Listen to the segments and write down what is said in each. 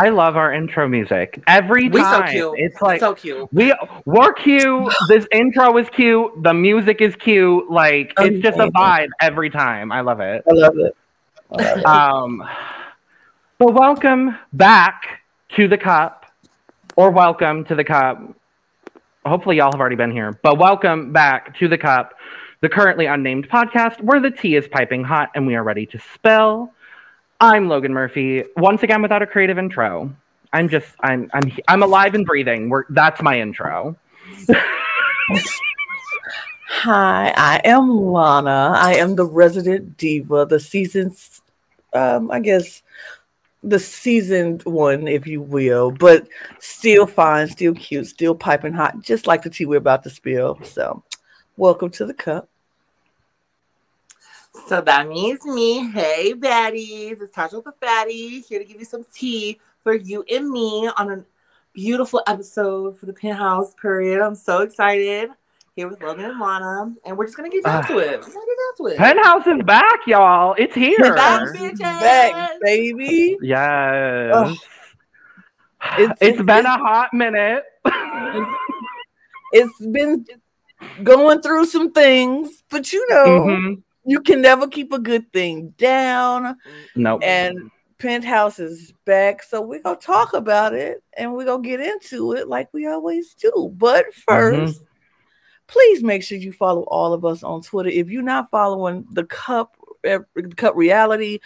I love our intro music. Every time. So cute. It's like so cute. We're cute. This intro is cute. The music is cute. Like it's just a vibe every time. I love it. I love it. But welcome back to the cup. Or welcome to the cup. Hopefully y'all have already been here. But welcome back to the cup, the Currently Unnamed Podcast, where the tea is piping hot and we are ready to spill. I'm Logan Murphy, once again without a creative intro. I'm alive and breathing. That's my intro. Hi, I am Lana. I am the resident diva, the season's, the seasoned one, if you will, but still fine, still cute, still piping hot, just like the tea we're about to spill. So, welcome to the cup. So that means me. Hey, baddies. It's Tajja the Fatty, here to give you some tea for you and me on a beautiful episode for the Penthouse period. I'm so excited. Here with Logan and Lana. And we're just going to get down to it. Penthouse is back, y'all. It's here. Back, baby. Yes. It's been a hot minute. It's been going through some things, but you know, you can never keep a good thing down. Nope. And Penthouse is back, so we're going to talk about it, and we're going to get into it like we always do. But first, please make sure you follow all of us on Twitter. If you're not following the Cup Reality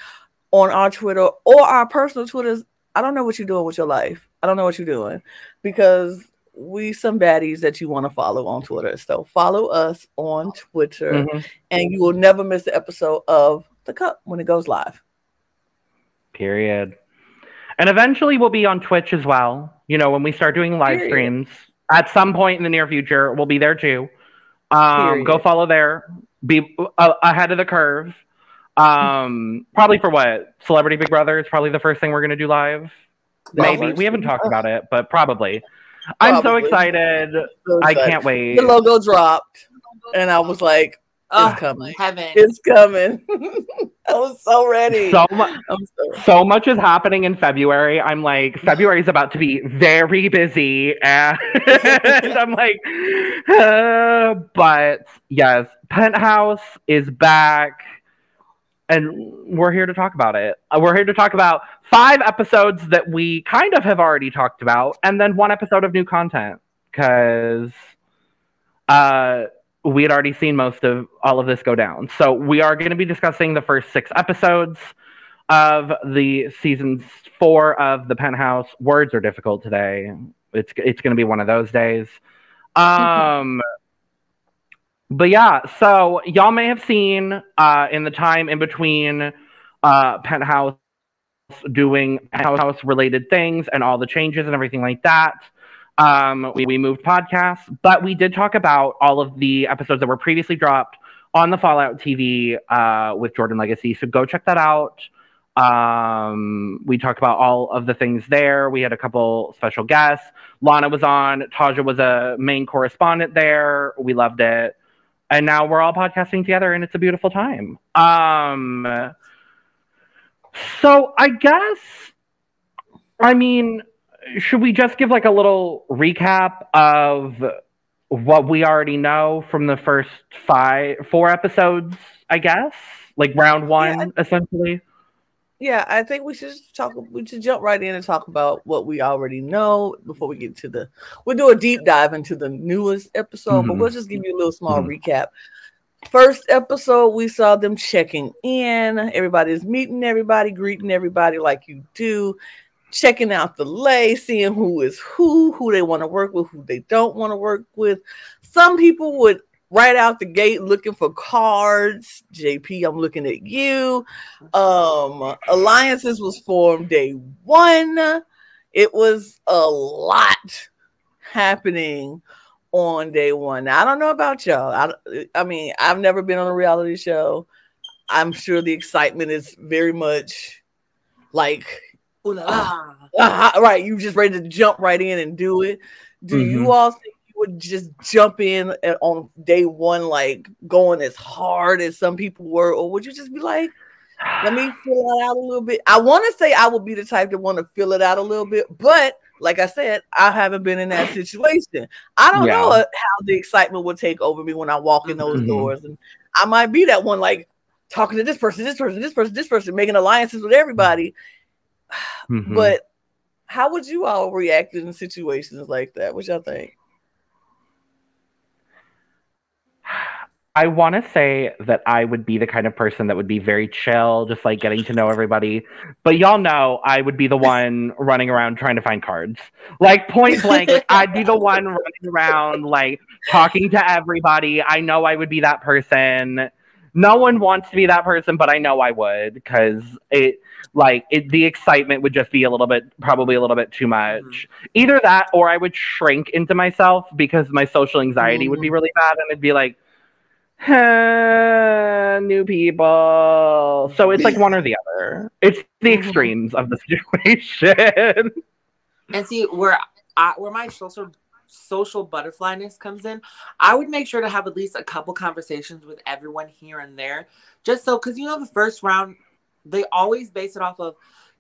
on our Twitter or our personal Twitters, I don't know what you're doing with your life. I don't know what you're doing, because we some baddies that you want to follow on Twitter. So follow us on Twitter, and you will never miss the episode of The Cup when it goes live. Period. And eventually we'll be on Twitch as well. You know, when we start doing live streams at some point in the near future, we'll be there too. Go follow there. Be ahead of the curve. Probably for what? Celebrity Big Brother is probably the first thing we're going to do live. Maybe. We haven't talked about it, but probably. I'm so excited. I can't wait. The logo dropped, and I was like, it's coming. Heaven. It's coming. I was so ready. So much is happening in February. I'm like, February is about to be very busy. And I'm like, but yes, Penthouse is back. And we're here to talk about it. We're here to talk about 5 episodes that we kind of have already talked about, and then 1 episode of new content, because we had already seen most of all of this go down. So we are going to be discussing the first 6 episodes of the season 4 of the Penthouse. Words are difficult today. It's going to be one of those days. But yeah, so y'all may have seen in the time in between Penthouse doing Penthouse-related things and all the changes and everything like that, we moved podcasts. But we did talk about all of the episodes that were previously dropped on the Fallout TV with Jordan Legacy. So go check that out. We talked about all of the things there. We had a couple special guests. Lana was on. Tajja was a main correspondent there. We loved it. And now we're all podcasting together, and it's a beautiful time. So I guess, should we just give like a little recap of what we already know from the first 4 episodes, I guess? Like round 1, essentially? Yeah, I think we should jump right in and talk about what we already know before we get to we'll do a deep dive into the newest episode, but we'll just give you a little small recap. First episode, we saw them checking in. Everybody's meeting everybody, greeting everybody like you do, checking out the lay, seeing who is who they want to work with, who they don't want to work with. Some people would right out the gate looking for cards. JP, I'm looking at you. Alliances was formed day one. It was a lot happening on day one. Now, I don't know about y'all. I mean, I've never been on a reality show. I'm sure the excitement is very much like, right, you just ready to jump right in and do it. Do you all think you would just jump in on day one, like going as hard as some people were, or would you just be like, let me fill it out a little bit? I want to say I would be the type to want to fill it out a little bit, but like I said, I haven't been in that situation. I don't know how the excitement would take over me when I walk in those doors, and I might be that one, like talking to this person, making alliances with everybody. But how would you all react in situations like that? What y'all think? I want to say that I would be the kind of person that would be very chill, just like getting to know everybody. But y'all know I would be the one running around trying to find cards. Like point blank, like, I'd be the one running around like talking to everybody. I know I would be that person. No one wants to be that person, but I know I would, because the excitement would just be probably a little bit too much. Either that, or I would shrink into myself because my social anxiety would be really bad, and it'd be like, new people. So it's like one or the other. It's the extremes of the situation. And see, where my social butterflyness comes in, I would make sure to have at least a couple conversations with everyone here and there, just so, because the first round, they always base it off of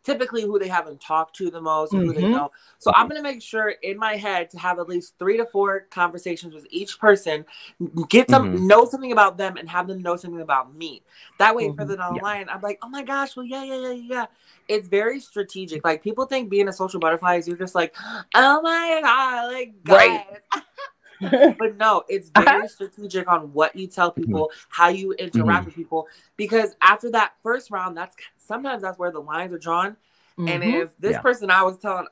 typically who they haven't talked to the most, who they know. So I'm going to make sure in my head to have at least 3 to 4 conversations with each person, get some, know something about them, and have them know something about me. That way, further down the line, I'm like, oh my gosh, well, yeah. It's very strategic. Like, people think being a social butterfly is you're just like, oh my God, like, guys. Right. But no, it's very strategic on what you tell people, how you interact with people, because after that first round, sometimes that's where the lines are drawn. And if this person I was telling,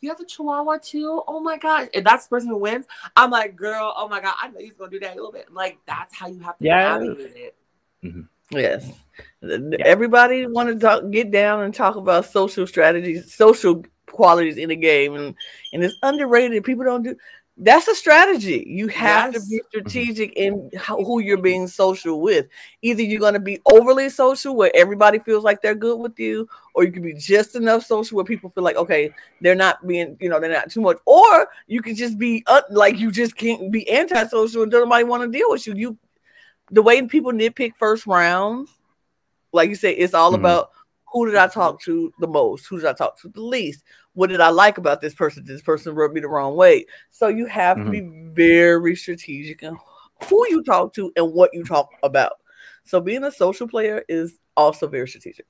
you have a chihuahua too? Oh my gosh. If that's the person who wins, I'm like, girl, oh my God, I know he's gonna do that a little bit. Like, that's how you have to navigate it. Yes. Everybody want to get down and talk about social strategies, social qualities in the game, and it's underrated. People don't do. That's a strategy. You have to be strategic in who you're being social with. Either you're going to be overly social where everybody feels like they're good with you, or you can be just enough social where people feel like, okay, they're not being, they're not too much. Or you can just be like, you just can't be antisocial and nobody want to deal with you. The way people nitpick first rounds, like you say, it's all about who did I talk to the most? Who did I talk to the least? What did I like about this person? This person rubbed me the wrong way. So you have to be very strategic in who you talk to and what you talk about. So being a social player is also very strategic.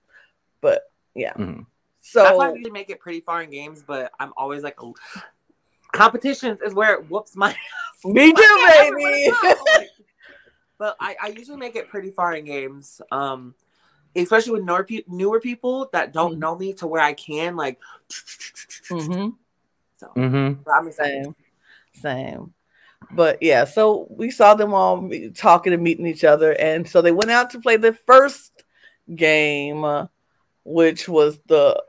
But yeah. So that's why I usually make it pretty far in games, but I'm always like, competitions is where it whoops my ass. Me too, baby. But I usually make it pretty far in games. Especially with newer people that don't know me, to where I can like. So I'm excited. Same. But yeah, so we saw them all talking and meeting each other, and so they went out to play the first game, which was the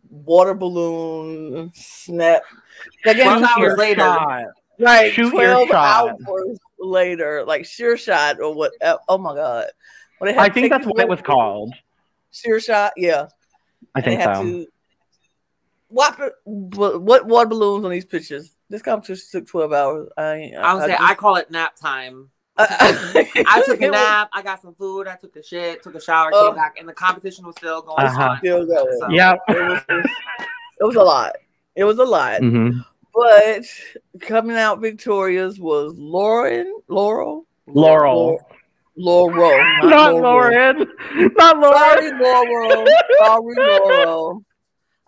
water balloon snap. 12 hours later, right? 12 hours later, like sure shot or what? Oh my God. I think that's what it was called. Sure shot, yeah. I think so. What water balloons on these pictures? This competition took 12 hours. I call it nap time. I took a nap. I got some food. I took a shit. Took a shower. Came back, and the competition was still going on. Still going. So. Yeah, it was a lot. It was a lot. But coming out victorious was Laurel. Not Lauren. Sorry, Laurel.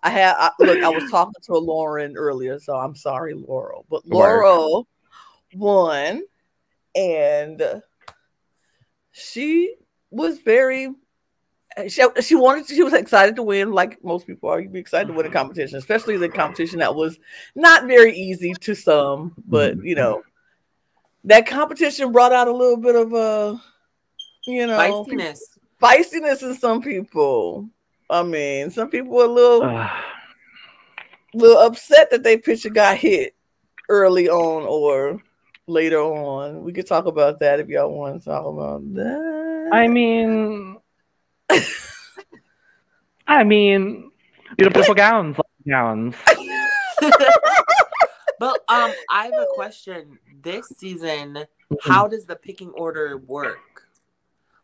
I was talking to a Lauren earlier, so I'm sorry, Laurel. But Laurel won, and she was she was excited to win, like most people are. You'd be excited to win a competition, especially the competition that was not very easy to some, but that competition brought out a little bit of feistiness in some people. I mean, some people were a little upset that their pitcher got hit early on or later on. We could talk about that if y'all want to talk about that. I mean, beautiful gowns. But I have a question. This season, how does the picking order work?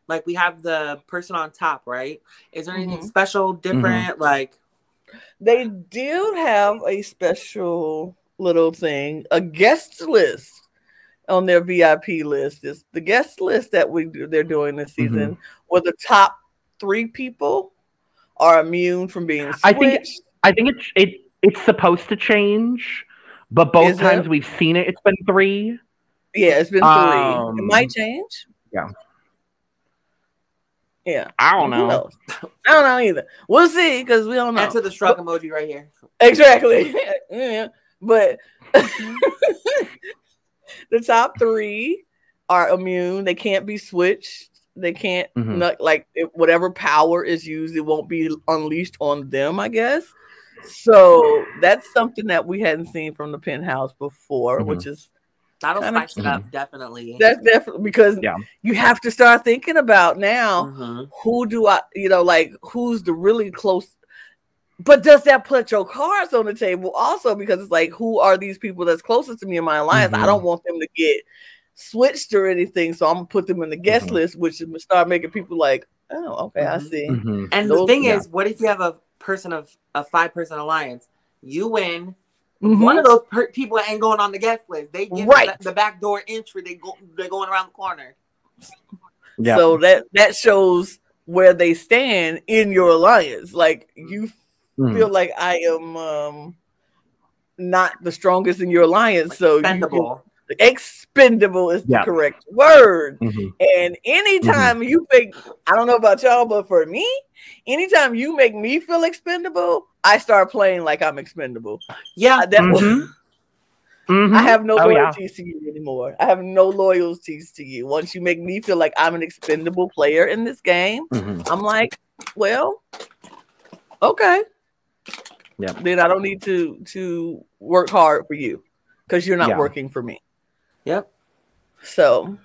Like, we have the person on top, right? Is there anything special, different? Like, they do have a special little thing, a guest list on their VIP list. Is the guest list that they're doing this season, where the top 3 people are immune from being switched. I think it's supposed to change, but both times we've seen it, it's been 3. Yeah, it's been 3. It might change. Yeah. Yeah. I don't know. I don't know either. We'll see, because we don't know. Answer the shrug emoji right here. Exactly. Yeah. But the top 3 are immune. They can't be switched. They can't, whatever power is used, it won't be unleashed on them, I guess. So that's something that we hadn't seen from the Penthouse before, which is that'll spice it up, definitely. That's definitely, because you have to start thinking about now, who do I, who's the really close. But does that put your cards on the table also? Because it's like, who are these people that's closest to me in my alliance? I don't want them to get switched or anything, so I'm gonna put them in the guest list, which is start making people like, oh, okay, I see. And the thing is, what if you have a person of a 5-person alliance? You win. One of those people ain't going on the guest list. They get the back door entry. They're going around the corner. Yeah. So that shows where they stand in your alliance. Like, you feel like I am not the strongest in your alliance, so expendable. Expendable is the correct word. And anytime you think, I don't know about y'all, but for me, anytime you make me feel expendable, I start playing like I'm expendable. Yeah, I have no loyalties to you anymore. I have no loyalties to you. Once you make me feel like I'm an expendable player in this game, I'm like, well, okay. Yeah. Then I don't need to work hard for you, because you're not working for me. Yep. So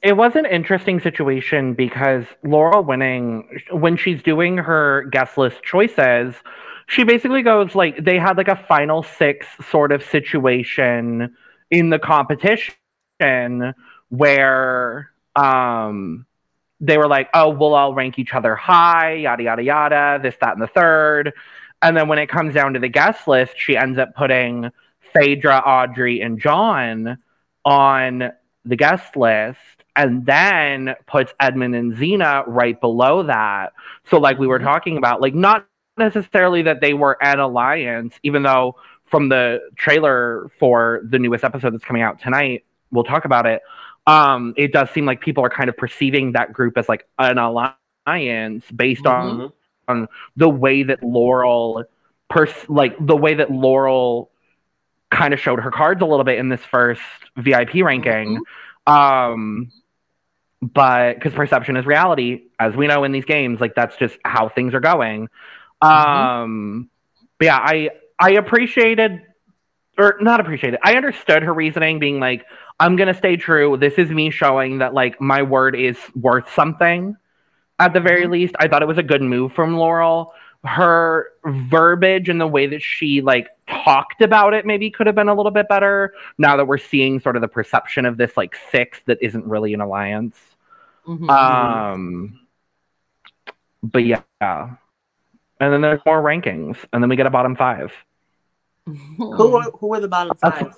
it was an interesting situation, because Laurel winning, when she's doing her guest list choices, she basically goes like, they had like a final 6 sort of situation in the competition where they were like, oh, we'll all rank each other high, yada, yada, yada, this, that, and the third. And then when it comes down to the guest list, she ends up putting Phaedra, Audrey, and John on the guest list, and then puts Edmund and Xena right below that. So like we were talking about, like, not necessarily that they were an alliance, even though from the trailer for the newest episode that's coming out tonight, we'll talk about it. It does seem like people are kind of perceiving that group as like an alliance based on the way that Laurel kind of showed her cards a little bit in this first VIP ranking. But because perception is reality, as we know in these games, like that's just how things are going. But yeah, I understood her reasoning, being like, I'm gonna stay true. This is me showing that like my word is worth something at the very least. I thought it was a good move from Laurel. Her verbiage and the way that she like talked about it maybe could have been a little bit better, now that we're seeing sort of the perception of this like 6 that isn't really an alliance. But yeah, and then there's more rankings, and then we get a bottom 5. Who are the bottom 5?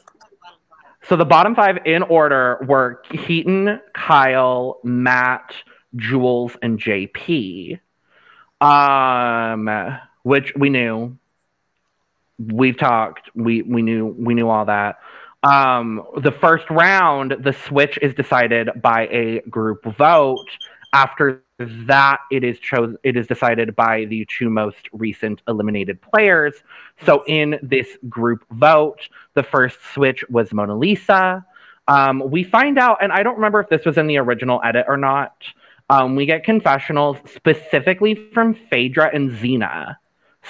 So the bottom 5 in order were Keaton, Kyle, Matt, Jules, and JP. Which we knew. We've talked. We knew all that. The first round, the switch is decided by a group vote. After that, it is decided by the 2 most recent eliminated players. So in this group vote, the first switch was Mona Lisa. We find out, and I don't remember if this was in the original edit or not. We get confessionals specifically from Phaedra and Xena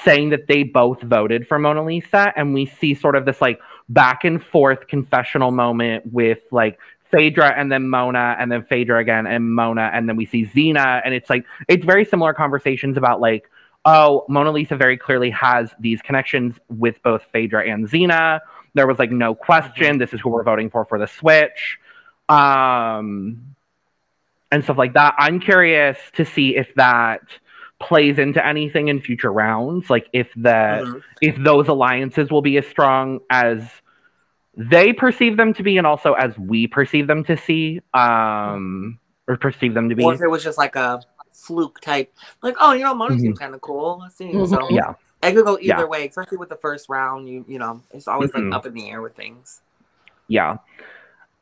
saying that they both voted for Mona Lisa, and we see sort of this like back and forth confessional moment with like Phaedra and then Mona and then Phaedra again and Mona, and then we see Xena, and it's like it's very similar conversations about like, oh, Mona Lisa very clearly has these connections with both Phaedra and Xena. There was like no question. This is who we're voting for the switch. And stuff like that. I'm curious to see if that plays into anything in future rounds. Like if those alliances will be as strong as they perceive them to be, and also as we perceive them to see, or perceive them to be. Or if it was just like a fluke type, like, oh, you know, Mona seems kind of cool. Let's see. So yeah, it could go either way, especially with the first round. You know, it's always like up in the air with things. Yeah.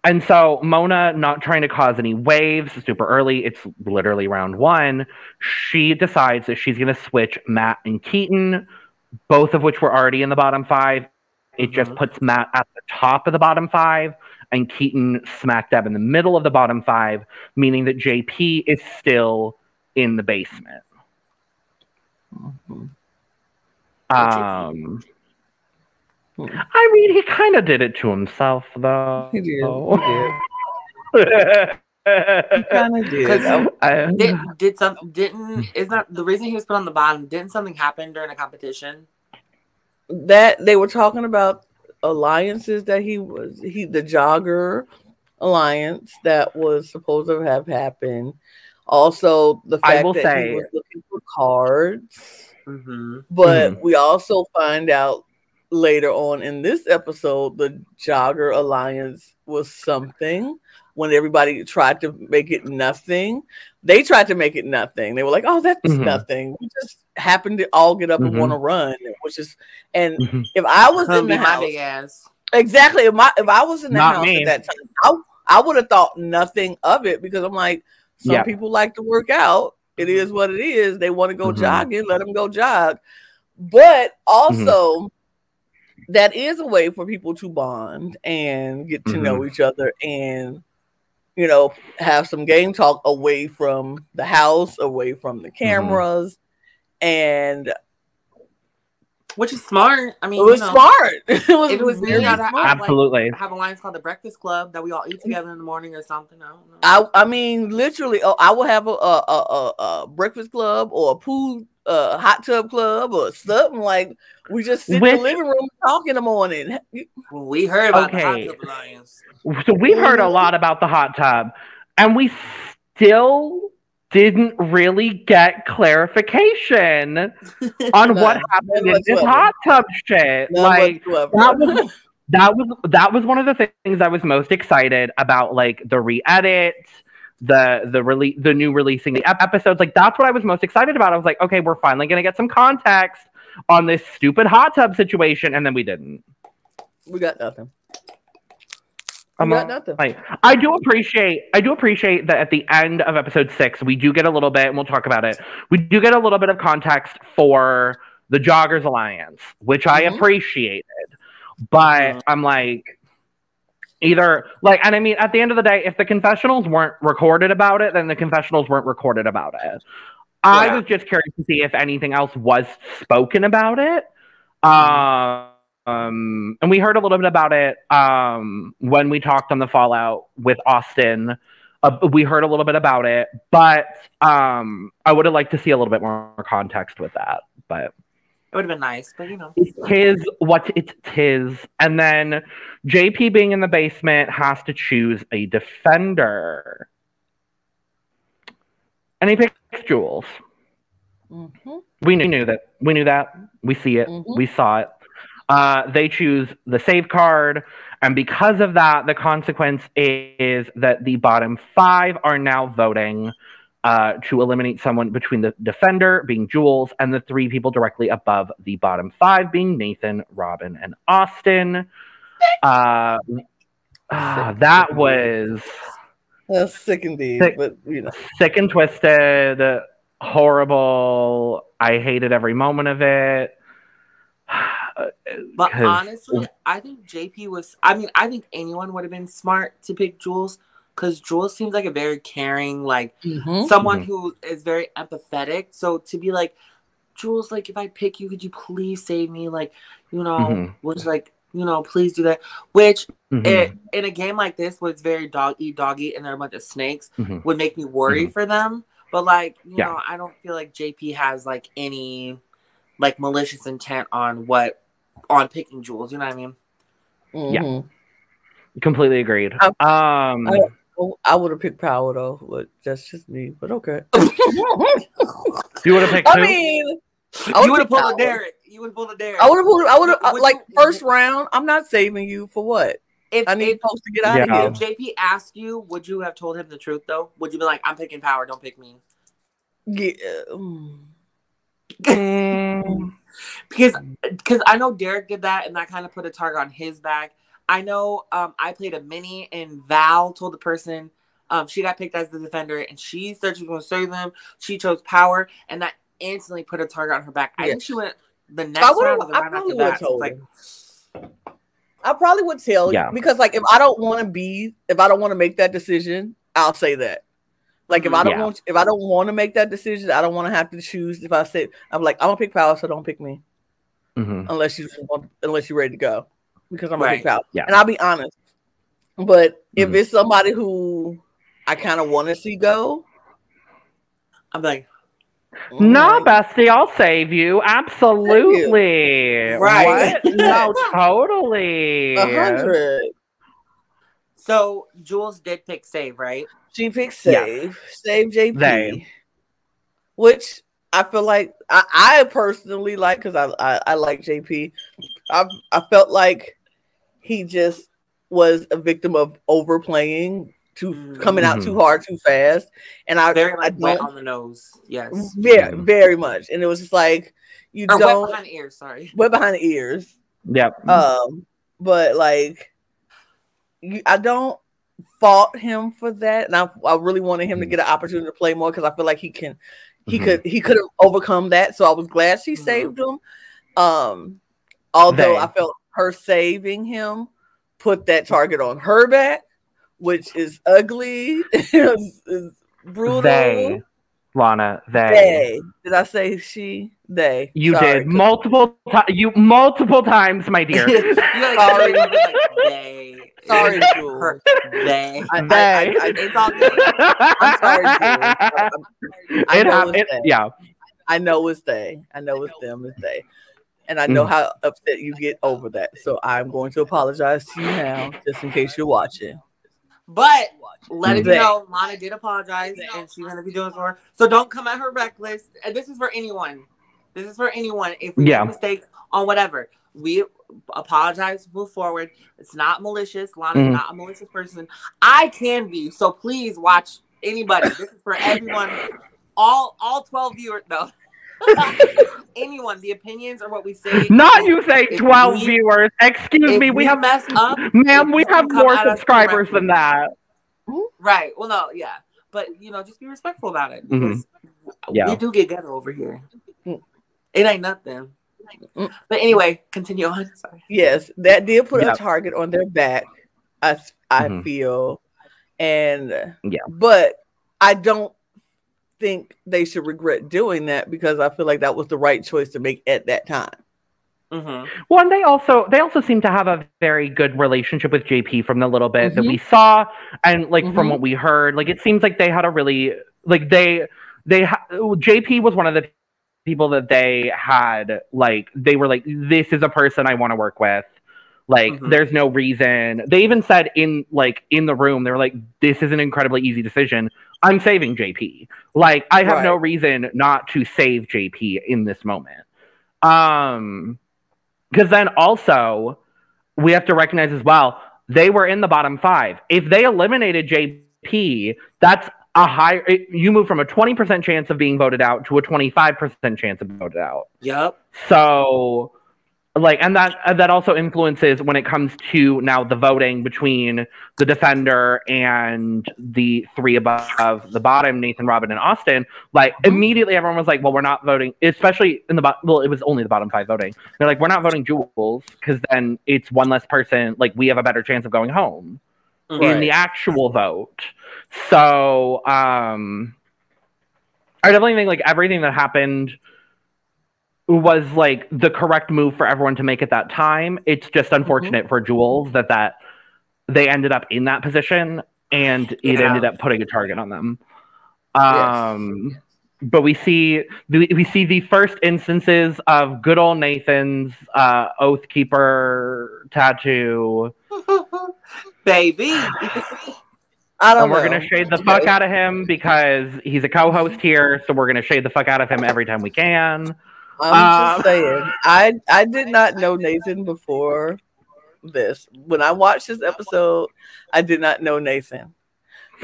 And so Mona, not trying to cause any waves super early, it's literally round 1, she decides that she's going to switch Matt and Keaton, both of which were already in the bottom 5. It just puts Matt at the top of the bottom 5 and Keaton smack dab in the middle of the bottom 5, meaning that JP is still in the basement. I mean, he kind of did it to himself, though. He did. He kind of did. Is not the reason he was put on the bottom? Didn't something happen during a competition? That they were talking about alliances that the Jogger alliance that was supposed to have happened. Also, the fact that he was looking for cards. But we also find out later on in this episode, the Jogger alliance was something. When everybody tried to make it nothing, they tried to make it nothing. They were like, "Oh, that's nothing. We just happened to all get up and want to run," which is. And if I was in the house, exactly. If I was in the house at that time, I would have thought nothing of it, because I'm like, some people like to work out. It is what it is. They want to go jogging. Let them go jog. But also. That is a way for people to bond and get to know each other and, you know, have some game talk away from the house, away from the cameras. And which is smart. I mean, it was smart. It was very smart. Absolutely. Have a alliance called the Breakfast Club that we all eat together in the morning or something. I don't know. I mean, literally, I will have a breakfast club or a pool, hot tub club or something. Like, we just sit in the living room and talk in the morning. Well, we heard about the hot tub alliance. So we've heard a lot about the hot tub, and we still didn't really get clarification on what happened in this hot tub shit. Like that was one of the things I was most excited about, like the re-edit, the new releasing the episodes. Like that's what I was most excited about. I was like, okay, we're finally gonna get some context on this stupid hot tub situation, and then we didn't. We got nothing. Like, I do appreciate that at the end of episode 6, we do get a little bit, and we'll talk about it. We do get a little bit of context for the Joggers Alliance, which I appreciated. But I'm like, either like, and I mean, at the end of the day, if the confessionals weren't recorded about it, then the confessionals weren't recorded about it. I was just curious to see if anything else was spoken about it. And we heard a little bit about it when we talked on the Fallout with Austin. We heard a little bit about it, but I would have liked to see a little bit more context with that. But it would have been nice, but you know, it's what it is. And then JP being in the basement has to choose a defender, and he picks Jules. We knew that. We see it. We saw it. They choose the save card, and because of that, the consequence is that the bottom 5 are now voting to eliminate someone between the defender, being Jules, and the 3 people directly above the bottom 5, being Nathan, Robin, and Austin. That was sick indeed, but you know, sick and twisted, horrible. I hated every moment of it. But honestly, I think JP was. I mean, I think anyone would have been smart to pick Jules because Jules seems like a very caring, like someone who is very empathetic. So to be like, Jules, like if I pick you, could you please save me? Like, you know, was like, you know, please do that. Which in a game like this, where it's very dog eat, and there are a bunch of snakes, would make me worry for them. But like, you know, I don't feel like JP has like any like malicious intent on picking Jules. You know what I mean? Yeah, completely agreed. I would have picked Power though, but that's just me. But okay. You would have picked. I mean, you would have pulled a Derek. You would have pulled a Derek. I would have like first round. I'm not saving you for what? I need folks to get out of here. If JP asked you, would you have told him the truth though? Would you be like, "I'm picking Power, don't pick me"? Yeah. Because I know Derek did that, and that kind of put a target on his back. I know I played a mini, and Val told the person she got picked as the defender, and she said she was going to save them. She chose Power, and that instantly put a target on her back. I think she went the next round or the round after that. So like, I probably would tell you because, like, if I don't want to make that decision, I'll say that. Like, if I don't want to make that decision, I don't want to have to choose. If I say, I'm like, I'm gonna pick Power, so don't pick me, unless you're ready to go, because I'm gonna pick Power. Yeah. And I'll be honest, but if it's somebody who I kind of want to see go, I'm like, no, bestie, I'll save you. Absolutely. Right. What? No, totally. 100. So Jules did pick save, right? She picked save. Save JP. Which I feel like I personally like, because I like JP. I felt like he just was a victim of overplaying, coming out too hard, too fast, and very wet on the nose. Yes, very much. And it was just like wet behind the ears. Sorry, wet behind the ears. Yep. But like, I don't fault him for that, and I really wanted him to get an opportunity to play more, because I feel like he could have overcome that. So I was glad she saved him. Although I felt her saving him put that target on her back, which is ugly. is brutal. Lana, they. Did I say she? They. You did multiple times, my dear. Sorry. They. Sorry, Jules. They. It's all good. I'm sorry, Jules. I know it's they. I know it's them. It's they. And I know how upset you get over that. So I'm going to apologize to you now, just in case you're watching. But let it know, Lana did apologize, and she's going to be doing it for her. So don't come at her reckless. And this is for anyone. If we make mistakes on whatever, we apologize, move forward. It's not malicious. Lana's not a malicious person. I can be. So please watch anybody. This is for everyone. All 12 viewers, though. Anyone, the opinions are what we say. Not you say 12 viewers. Excuse me, we have messed up. Ma'am, we have more subscribers than that. Right. Well, no, yeah. But just be respectful about it, because we do get ghetto over here. It ain't nothing. But anyway, continue on. Sorry. Yes, that did put a target on their back, I feel. And but I don't think they should regret doing that, because I feel like that was the right choice to make at that time. Well, and they also seem to have a very good relationship with JP from the little bit that we saw, and like from what we heard, like it seems like they had a really JP was one of the people that they had, like they were like, this is a person I want to work with. Like there's no reason. They even said in the room, they were like, this is an incredibly easy decision. I'm saving JP. Like I have no reason not to save JP in this moment. Because then also we have to recognize as well, they were in the bottom 5. If they eliminated JP, that's a higher. You move from a 20% chance of being voted out to a 25% chance of being voted out. Yep. So like, and that also influences when it comes to now the voting between the defender and the three above the bottom, Nathan, Robin, and Austin. Like, immediately everyone was like, well, we're not voting, especially in the well, it was only the bottom 5 voting. They're like, we're not voting Jules because then it's one less person. Like, we have a better chance of going home in the actual vote. So I definitely think like everything that happened was like the correct move for everyone to make at that time. It's just unfortunate for Jules that they ended up in that position and it ended up putting a target on them. But we see the first instances of good old Nathan's Oath Keeper tattoo. Baby. And we're going to shade the fuck out of him because he's a co-host here, so we're going to shade the fuck out of him every time we can. I'm just saying, I did not know Nathan before this. When I watched this episode, I did not know Nathan.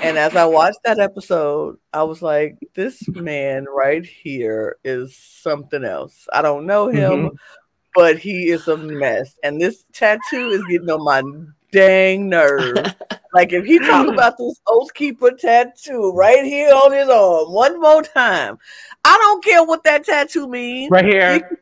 And as I watched that episode, I was like, this man right here is something else. I don't know him, but he is a mess. And this tattoo is getting on my dang nerves. Like, if he talk about this Oath Keeper tattoo right here on his arm one more time, I don't care what that tattoo means. Right here.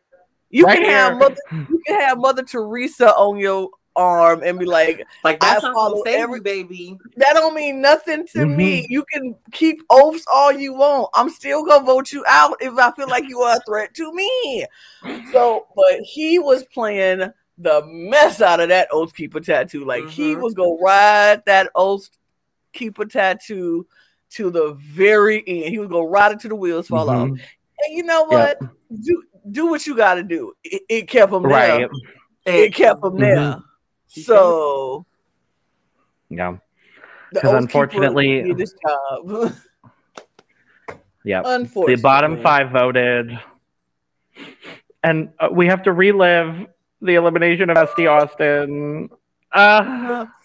You can have Mother Teresa on your arm and be like that's not gonna save you, baby. That don't mean nothing to me. You can keep oaths all you want. I'm still gonna vote you out if I feel like you are a threat to me. So, but he was playing the mess out of that Oath Keeper tattoo. Like he was gonna ride that Oath Keeper tattoo to the very end. He was gonna ride it to the wheels fall off. And you know what? Do what you gotta do. It kept him there. It kept him there. So because unfortunately did his job. The bottom 5 voted, and we have to relive the elimination of Bestie Austin.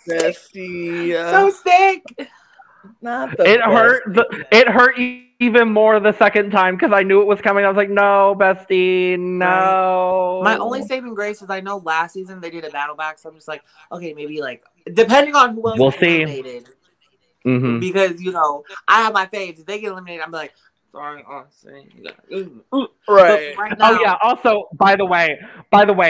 Bestie, so sick. It hurt even more the second time because I knew it was coming. I was like, no, Bestie, no. My only saving grace is I know last season they did a battle back, so I'm just like, okay, maybe like depending on who else we'll gets eliminated. Because I have my faves. If they get eliminated, I'm like, sorry, Austin. Right. Now, Also, by the way,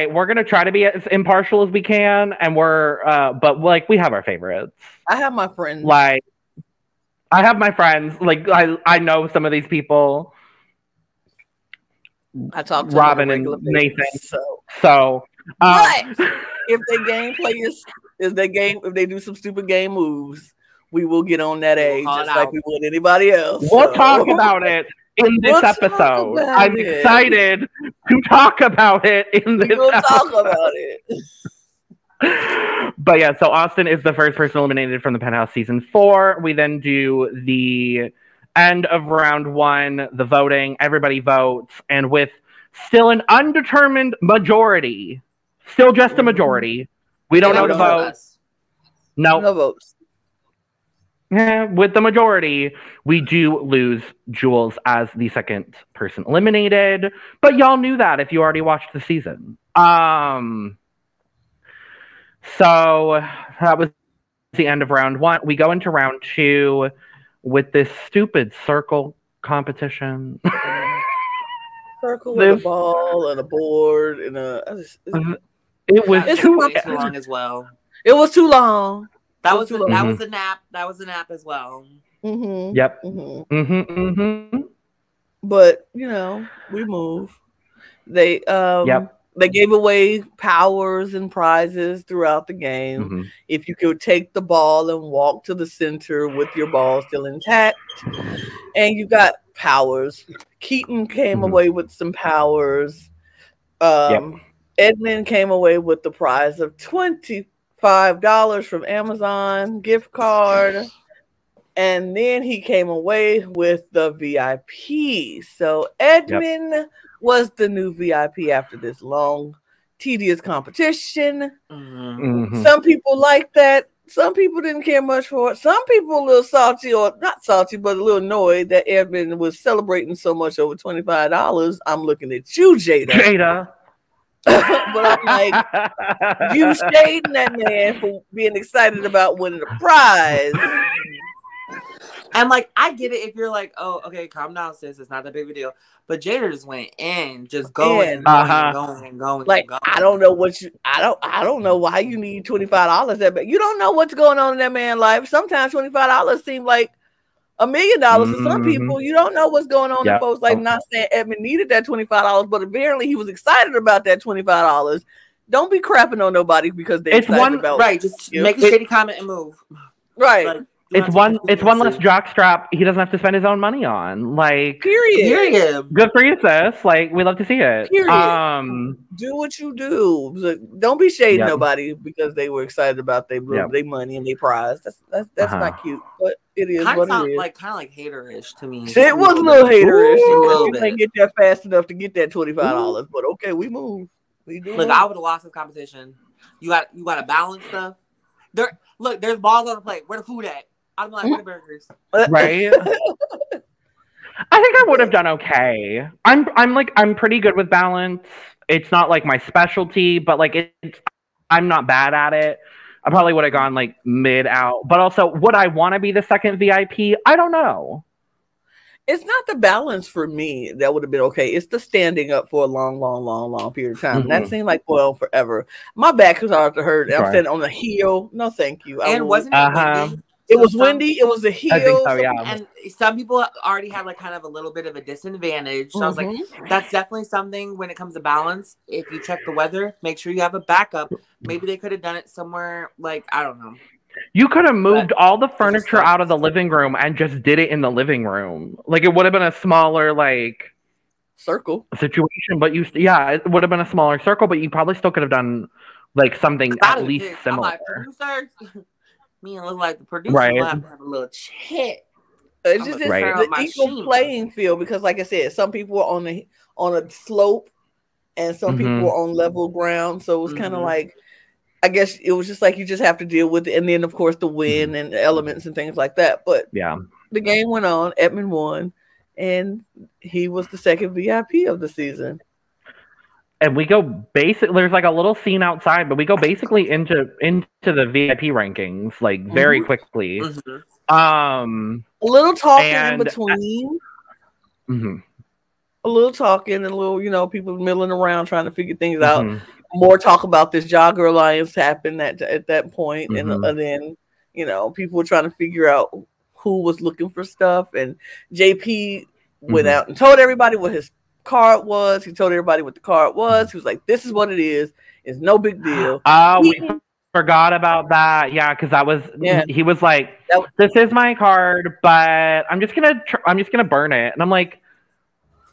we're gonna try to be as impartial as we can, and but like we have our favorites. I have my friends. Like, I have my friends. Like, I know some of these people. I talk to Robin and Nathan. So but if they do some stupid game moves, we will get on that age just like we would anybody else. We'll talk about it in this episode. I'm excited to talk about it in this episode. Talk about it. But yeah, so Austin is the first person eliminated from the Penthouse season 4. We then do the end of round 1, the voting. Everybody votes, and with still an undetermined majority, still just a majority. We don't know the vote. No votes. Yeah, with the majority, we do lose Jules as the second person eliminated. But y'all knew that if you already watched the season. So that was the end of round 1. We go into round 2 with this stupid circle competition. Circle with a ball and a board and it was too long as well. It was too long. That was a nap. That was a nap as well. Yep. But we move. They They gave away powers and prizes throughout the game. If you could take the ball and walk to the center with your ball still intact, and you got powers. Keaton came away with some powers. Edmund came away with the prize of $25 from Amazon gift card. And then he came away with the VIP. So Edmund was the new VIP after this long, tedious competition. Some people like that. Some people didn't care much for it. Some people a little salty, or not salty, but a little annoyed that Edmund was celebrating so much over $25. I'm looking at you, Jada. But I'm like, you shading that man for being excited about winning a prize. And like, I get it if you're like, oh, okay, calm down, sis. It's not that big of a deal. But Jada just went in, just going and going and going and going. Like, and going. I don't know what you. I don't know why you need $25. That you don't know what's going on in that man's life. Sometimes $25 seem like $1 million to some people. You don't know what's going on in folks' life. Not saying Edmund needed that $25, but apparently he was excited about that $25. Don't be crapping on nobody because they're excited about right. Just make a shitty comment and move. Right. Like, it's one less jockstrap he doesn't have to spend his own money on. Like, period. Good for you, sis. Like, we love to see it. Period. Do what you do. Like, don't be shading nobody because they were excited about their money and their prize. That's not cute, but it is what it is. Like kind of like haterish to me. It was a little haterish. You can't get that fast enough to get that $25, but okay, we move. Look, I would have lost this competition. You got to balance stuff. There's balls on the plate. Where the food at? I'm like, where the burgers? Right. I think I would have done okay. I'm pretty good with balance. It's not like my specialty, but like I'm not bad at it. I probably would have gone like mid out. But also, would I want to be the second VIP? I don't know. It's not the balance for me that would have been okay. It's the standing up for a long period of time. That seemed like forever. My back was hard to hurt. I'm standing on the heel. No, thank you. And wasn't it windy? It was windy. It was a heel. I think so, yeah. And some people already had like kind of a little bit of a disadvantage. So I was like, that's definitely something when it comes to balance. If you check the weather, make sure you have a backup. Maybe they could have done it somewhere like, I don't know. You could have moved all the furniture out of the living room and just did it in the living room. Like, it would have been a smaller, like, circle situation, but it would have been a smaller circle, but you probably still could have done, like, something at least similar. I'm like, producers, me and look like the producer will have to have a little chat. It's just the equal playing field because, like I said, some people were on a slope and some people were on level ground, so it was kind of like, I guess it was just like you just have to deal with it, and then of course the wind and the elements and things like that. But the game went on. Edmund won, and he was the second VIP of the season. And we go there's like a little scene outside, but we go basically into the VIP rankings like very quickly. A little talking in between. A little talking and a little, people milling around trying to figure things out. More talk about this Jogger Alliance happened at that point. And then, people were trying to figure out who was looking for stuff. And JP went out and told everybody what his card was. He told everybody what the card was. He was like, this is what it is. It's no big deal. We forgot about that. Yeah, because that was he was like, this is my card, but I'm just gonna burn it. And I'm like,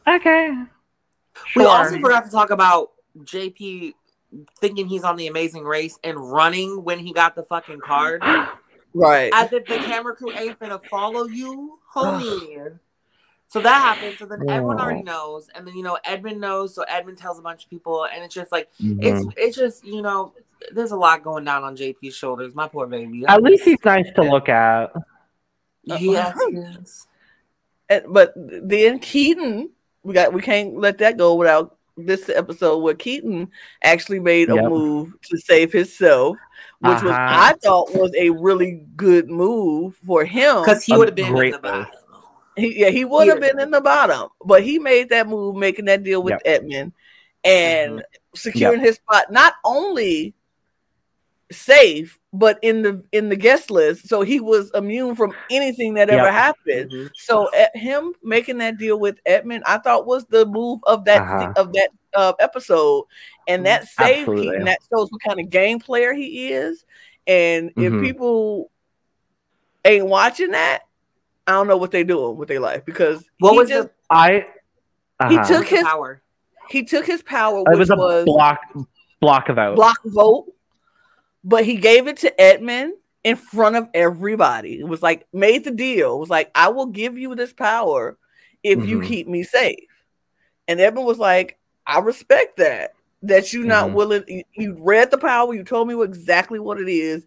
okay. Sure. We also forgot to talk about JP thinking he's on The Amazing Race and running when he got the fucking card. Right. As if the camera crew ain't finna follow you, homie. So that happens. So then everyone already knows. And then, Edmund knows. So Edmund tells a bunch of people. And it's just like, it's just, there's a lot going down on JP's shoulders. My poor baby. At least he's nice to look at. Yes. But then Keaton, we can't let that go without this episode where Keaton actually made a move to save himself, which was I thought was a really good move for him because he would have been in the bottom. He would have been in the bottom, but he made that move, making that deal with Edmund and securing his spot not only safe but in the guest list, so he was immune from anything that ever happened. So him making that deal with Edmund, I thought was the move of that episode, and that saved Keaton. That shows what kind of game player he is. And if people ain't watching that, I don't know what they're doing with their life because he took his power. He took his power, which was block vote. But he gave it to Edmund in front of everybody. It was like, made the deal. It was like, I will give you this power if you keep me safe. And Edmund was like, I respect that you're not willing. You read the power. You told me exactly what it is.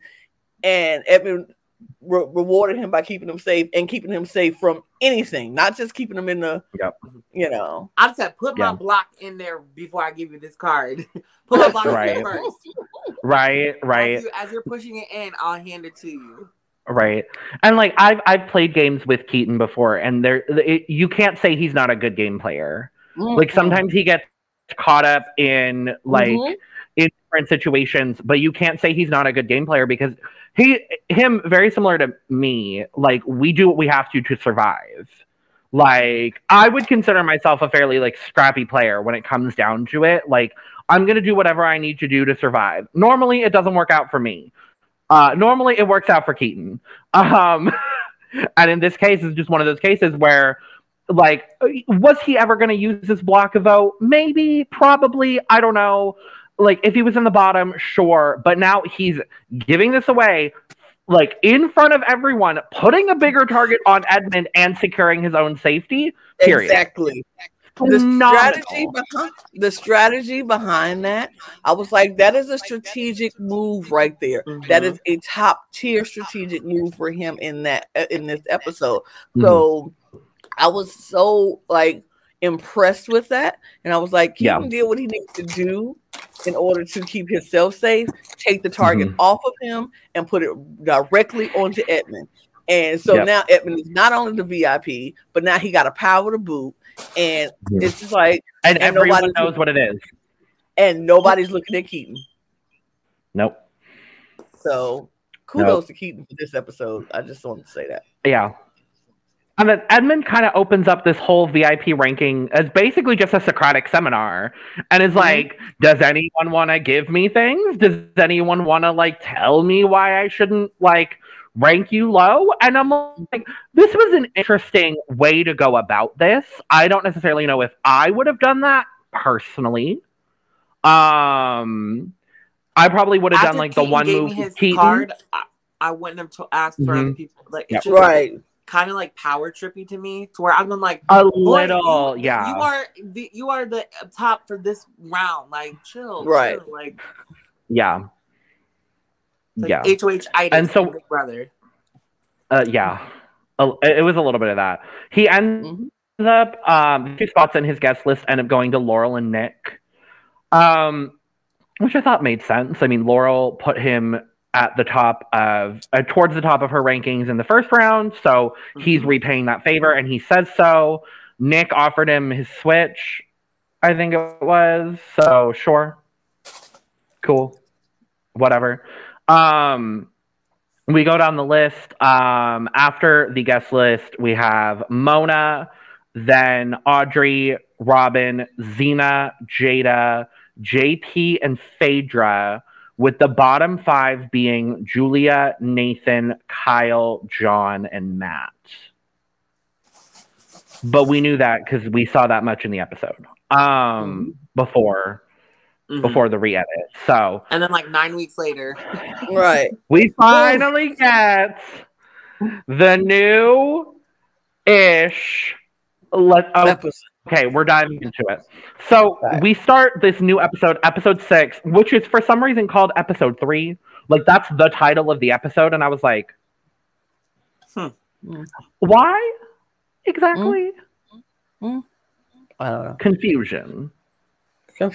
And Edmund rewarded him by keeping him safe and keeping him safe from anything, not just keeping him in the, I just said, put my block in there before I give you this card. Put my block in first. Right. As you're pushing it in, I'll hand it to you. Right. And like I've played games with Keaton before, and you can't say he's not a good game player. Mm-hmm. Like sometimes he gets caught up in like in different situations, but you can't say he's not a good game player because him very similar to me, like we do what we have to survive. Like I would consider myself a fairly like scrappy player when it comes down to it. Like I'm going to do whatever I need to do to survive. Normally it doesn't work out for me. Normally it works out for Keaton. And in this case, it's just one of those cases where, like, was he ever going to use this block of vote? Maybe, probably, I don't know. Like, if he was in the bottom, sure. But now he's giving this away, like, in front of everyone, putting a bigger target on Edmund and securing his own safety, period. Exactly. The strategy behind that, I was like, that is a strategic move right there. Mm-hmm. That is a top tier strategic move for him in this episode. Mm-hmm. So I was so like impressed with that, and I was like, Keaton did what he needs to do in order to keep himself safe, take the target off of him, and put it directly onto Edmund. And so now Edmund is not only the VIP, but now he got a power to boot. And it's just like, and everyone knows what it is, and nobody's looking at Keaton. Nope. So kudos to Keaton for this episode. I just wanted to say that. Yeah. And then Edmund kind of opens up this whole VIP ranking as basically just a Socratic seminar, and is like, does anyone want to give me things? Does anyone want to like tell me why I shouldn't like rank you low? And I'm like, this was an interesting way to go about this. I don't necessarily know if I would have done that personally. I probably would have done like the one move with Keaton. Card, I wouldn't have asked for other people. Like it's just kind of like power trippy to me, to where I'm like a little, you are the top for this round. Like chill, chill, like like HOH itis, and so Big Brother. It was a little bit of that. He ends up 2 spots in his guest list end up going to Laurel and Nick, which I thought made sense. I mean, Laurel put him at the top of towards the top of her rankings in the first round, so he's repaying that favor, and he says so. Nick offered him his Switch, I think it was. So sure, cool, whatever. We go down the list. After the guest list, we have Mona, then Audrey, Robin, Xena, Jada, JP, and Phaedra, with the bottom 5 being Julia, Nathan, Kyle, John, and Matt. But we knew that because we saw that much in the episode before the re-edit. So, and then like 9 weeks later, we finally get the new-ish okay, we're diving into it. So we start this new episode 6, which is for some reason called episode 3. Like that's the title of the episode, and I was like, why exactly? I don't know. Confusion. We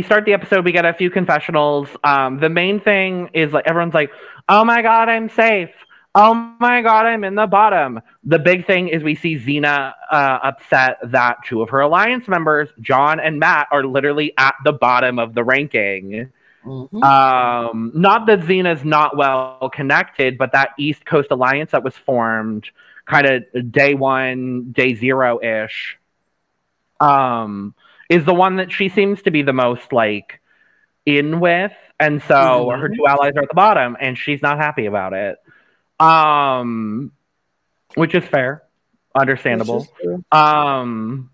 start the episode, we get a few confessionals. The main thing is like everyone's like, oh my god, I'm safe. Oh my god, I'm in the bottom. The big thing is we see Xena upset that 2 of her alliance members, John and Matt, are literally at the bottom of the ranking. Not that Xena's not well connected, but that East Coast alliance that was formed kind of day 1, day 0-ish, is the one that she seems to be the most like in with. And so her 2 allies are at the bottom, and she's not happy about it. Which is fair, understandable. The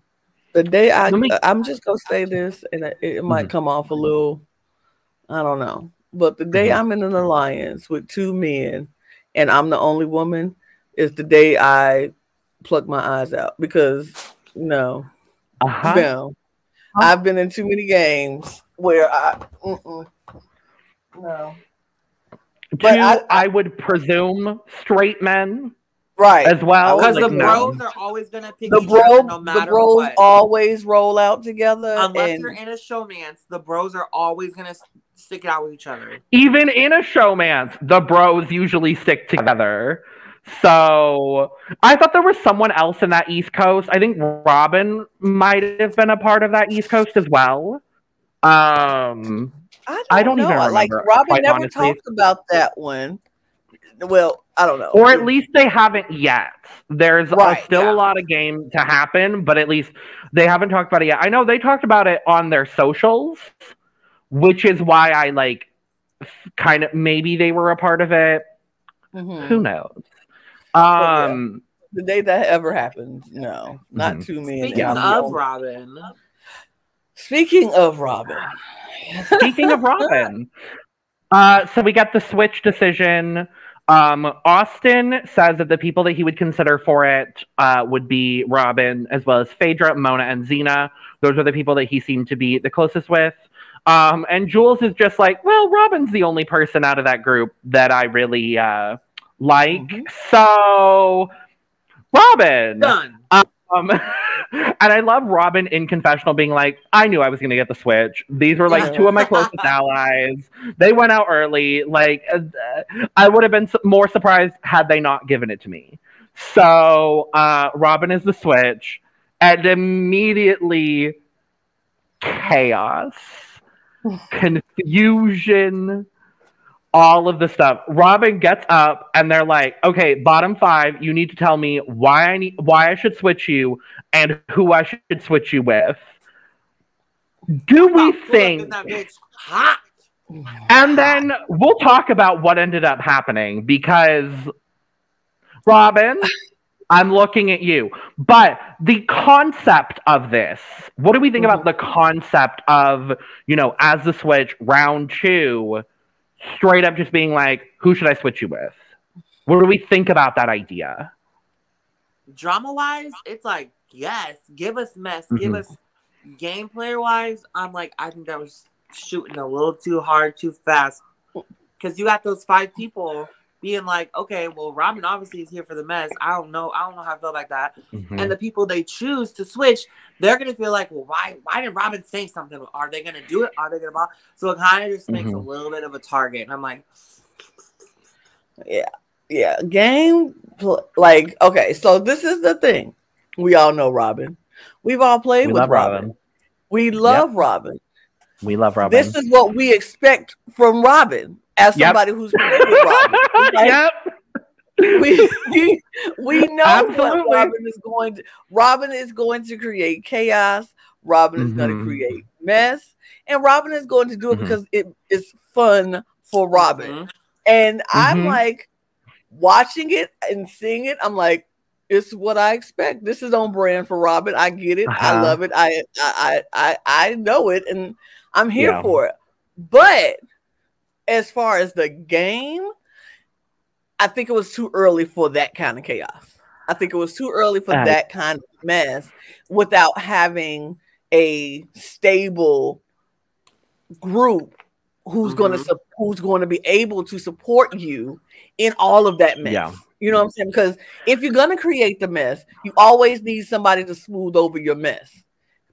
day I'm just gonna say this, and it might come off a little, I don't know, but the day I'm in an alliance with 2 men and I'm the only woman is the day I pluck my eyes out, because no, I've been in too many games where no. But Two, I would presume straight men. Right. As well. Because Like, the bros are always going to pick the each other no the matter bros what. always roll out together. Unless you're in a showmance, the bros are always going to stick it out with each other. Even in a showmance, the bros usually stick together. So I thought there was someone else in that East Coast. I think Robin might have been a part of that East Coast as well. I don't know. even remember. Like Robin never honestly. talked about that one. Well, I don't know. Or at least they haven't yet. There's still a lot of game to happen, but at least they haven't talked about it yet. I know they talked about it on their socials, which is why I like kind of maybe they were a part of it. Mm-hmm. Who knows? The day that ever happened, no, not too many. Speaking of Robin. Speaking of Robin. So we got the switch decision. Austin says that the people that he would consider for it would be Robin, as well as Phaedra, Mona, and Xena. Those are the people that he seemed to be the closest with. And Jules is just like, well, Robin's the only person out of that group that I really like. Mm-hmm. So, Robin. Done. And I love Robin in confessional being like, I knew I was going to get the switch. These were like two of my closest allies. They went out early. Like, I would have been more surprised had they not given it to me. So Robin is the switch. And immediately chaos, confusion, all of the stuff. Robin gets up and they're like, okay, bottom 5, you need to tell me why I should switch you and who I should switch you with. Do we think... hot. And then we'll talk about what ended up happening because, Robin, I'm looking at you. But the concept of this, what do we think about the concept of, as the switch, round 2, straight up just being like, who should I switch you with? What do we think about that idea? Drama-wise, it's like, yes, give us mess, give us gameplay-wise. I'm like, I think that was shooting a little too hard, too fast. Because you got those 5 people being like, okay, well, Robin obviously is here for the mess. I don't know how I feel like that. Mm-hmm. And the people they choose to switch, they're going to feel like, well, why did Robin say something? Are they going to do it? Are they going to... So it kind of just makes a little bit of a target. And I'm like... Yeah. Game... Like, okay, so this is the thing. We all know Robin. We've all played with Robin. We love Robin. We love Robin. This is what we expect from Robin as somebody who's played with Robin. Like, we know what Robin is going to. Robin is going to create chaos. Robin is going to create mess, and Robin is going to do it because it is fun for Robin. And I'm like watching it and seeing it. I'm like, it's what I expect. This is on brand for Robin. I get it. I love it. I know it, and I'm here for it. But as far as the game, I think it was too early for that kind of chaos. I think it was too early for that kind of mess without having a stable group who's going to be able to support you in all of that mess. Yeah. You know what I'm saying? Because if you're going to create the mess, you always need somebody to smooth over your mess.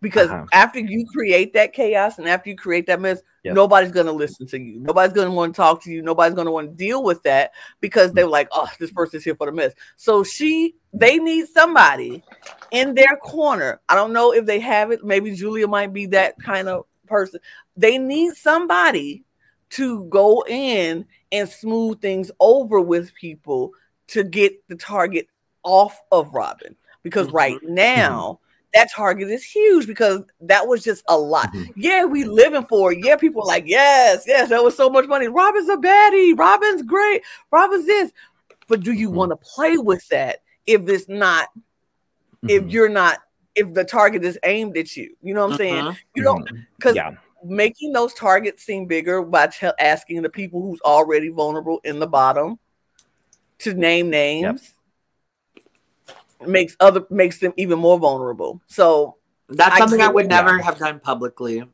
Because after you create that chaos and after you create that mess, nobody's going to listen to you. Nobody's going to want to talk to you. Nobody's going to want to deal with that because they're like, oh, this person's here for the mess. So they need somebody in their corner. I don't know if they have it. Maybe Julia might be that kind of person. They need somebody to go in and smooth things over with people to get the target off of Robin. Because right now, that target is huge because that was just a lot. Yeah, we living for it. Yeah, people are like, yes, that was so much money. Robin's a baddie. Robin's great. Robin's this. But do you want to play with that if it's not, if the target is aimed at you? You know what I'm saying? You don't, because making those targets seem bigger by asking the people who's already vulnerable in the bottom to name names. Makes them even more vulnerable. So that's something I would never have done publicly.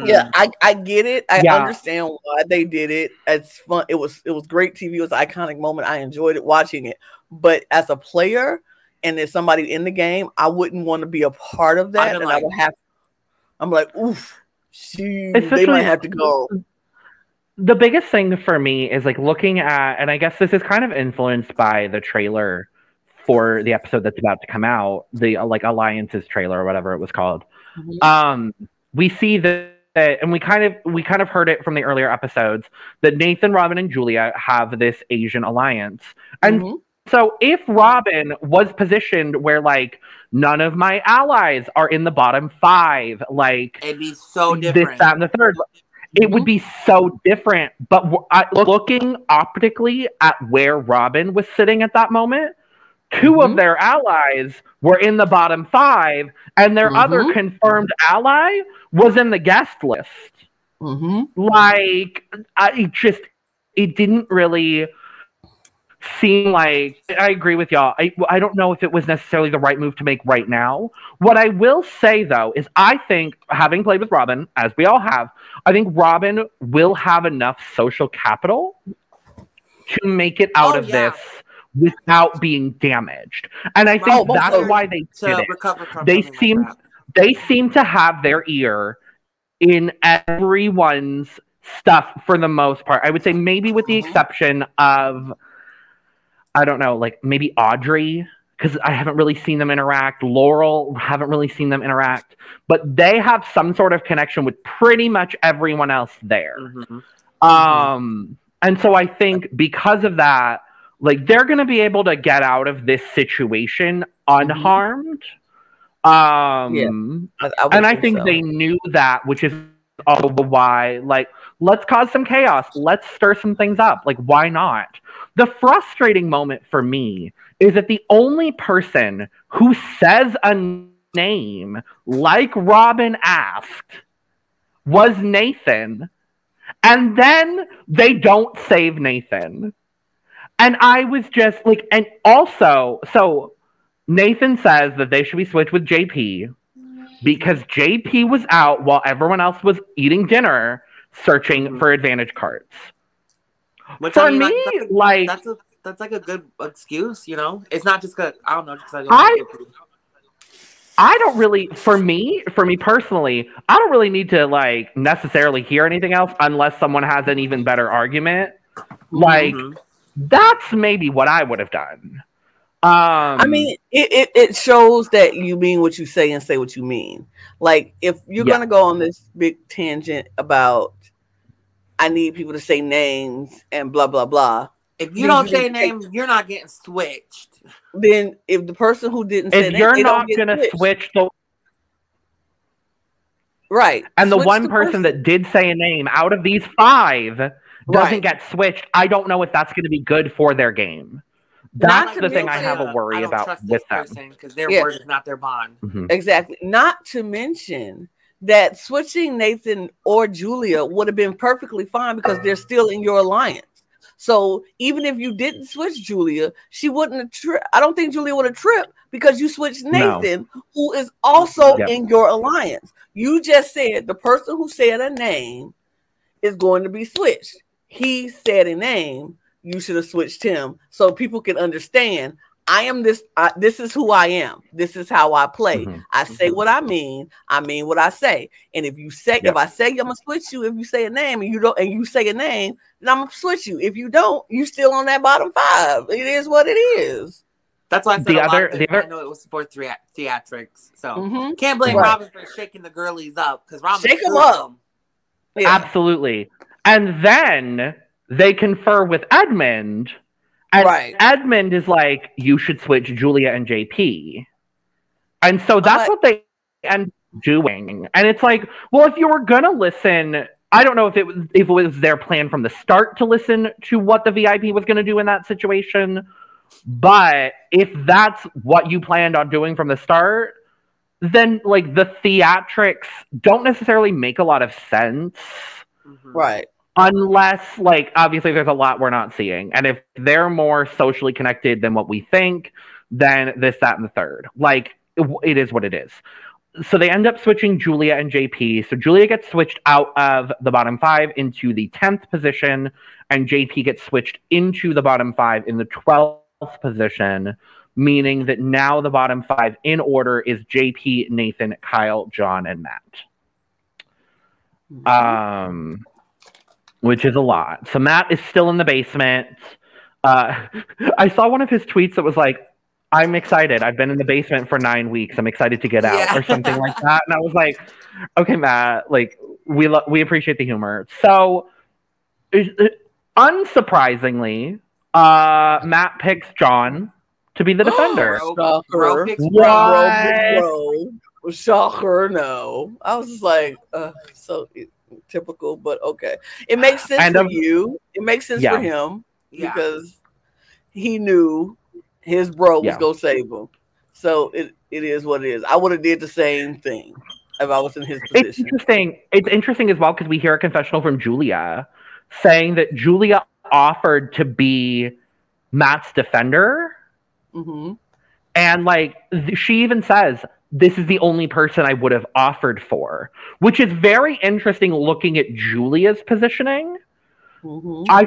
Yeah, I get it. I understand why they did it. It's fun. It was great TV. It was an iconic moment. I enjoyed it watching it. But as a player and there's somebody in the game, I wouldn't want to be a part of that. And I would have. I'm like, oof, they might have to go. The biggest thing for me is like looking at, and I guess this is kind of influenced by the trailer for the episode that's about to come out, the like Alliances trailer or whatever it was called. We see that, and we kind of heard it from the earlier episodes, that Nathan, Robin, and Julia have this Asian alliance. And so if Robin was positioned where like none of my allies are in the bottom 5, like it'd be so different. This, that, and the third. It would be so different. But looking optically at where Robin was sitting at that moment, 2 of their allies were in the bottom 5, and their other confirmed ally was in the guest list. Like, it didn't really seem like, I agree with y'all. I don't know if it was necessarily the right move to make right now. What I will say, though, is I think, having played with Robin, as we all have, I think Robin will have enough social capital to make it out of this without being damaged. And I think that's why they did it. They seem to have their ear in everyone's stuff for the most part. I would say maybe with the exception of, I don't know, like maybe Audrey, because I haven't really seen them interact. Laurel, haven't really seen them interact. But they have some sort of connection with pretty much everyone else there. And so I think because of that, like they're going to be able to get out of this situation unharmed. And I think they knew that, which is also why, like, let's cause some chaos. Let's stir some things up. Like, why not? The frustrating moment for me is that the only person who says a name like Robin asked was Nathan. And then they don't save Nathan. And I was just like, and also, so Nathan says that they should be switched with JP because JP was out while everyone else was eating dinner searching for advantage cards. Which, for I mean, me, that's like a good excuse, you know? It's not just because, I don't know, just I don't really, for me personally, I don't really need to like necessarily hear anything else unless someone has an even better argument. Like, that's maybe what I would have done. I mean, it shows that you mean what you say and say what you mean. Like, if you're going to go on this big tangent about, I need people to say names and blah, blah, blah. If you don't say names, you're not getting switched. Then if the person who didn't say names, you're not going to switch the... Right. And the one person that did say a name out of these 5 doesn't get switched, I don't know if that's going to be good for their game. That's the thing I have a worry about with them. Because their word is not their bond. Exactly. Not to mention that switching Nathan or Julia would have been perfectly fine because they're still in your alliance. So even if you didn't switch Julia, she wouldn't have tripped. I don't think Julia would have tripped because you switched Nathan, who is also in your alliance. You just said the person who said a name is going to be switched. He said a name. You should have switched him so people can understand. I am this. This is who I am. This is how I play. I say what I mean what I say. And if you say, if I say I'm gonna switch you, if you say a name and you don't, and you say a name, then I'm gonna switch you. If you don't, you still on that bottom 5. It is what it is. That's why I said I know it was for theatrics. So can't blame Robin for shaking the girlies up because Robin shake them up. Yeah. Absolutely. And then they confer with Edmund. And Edmund is like, you should switch Julia and JP. And so that's what they end up doing. And it's like, well, if you were going to listen, I don't know if it was their plan from the start to listen to what the VIP was going to do in that situation. But if that's what you planned on doing from the start, then like the theatrics don't necessarily make a lot of sense. Right. Unless, like, obviously there's a lot we're not seeing. And if they're more socially connected than what we think, then this, that, and the third. Like, it is what it is. so they end up switching Julia and JP. So Julia gets switched out of the bottom 5 into the 10th position, and JP gets switched into the bottom 5 in the 12th position, meaning that now the bottom 5 in order is JP, Nathan, Kyle, John, and Matt. Which is a lot. So Matt is still in the basement. I saw one of his tweets that was like, I'm excited. I've been in the basement for 9 weeks. I'm excited to get out, or something like that. And I was like, okay, Matt, like we appreciate the humor. So, unsurprisingly, Matt picks John to be the defender. Shocker. Bro. Shocker, no. I was just like, so typical, but okay. It makes sense for you. It makes sense for him because he knew his bro was gonna save him. So it is what it is. I would have did the same thing if I was in his position. It's interesting as well because we hear a confessional from Julia saying that Julia offered to be Matt's defender. Mm-hmm. And like she even says, this is the only person I would have offered for, which is very interesting looking at Julia's positioning. Mm-hmm. I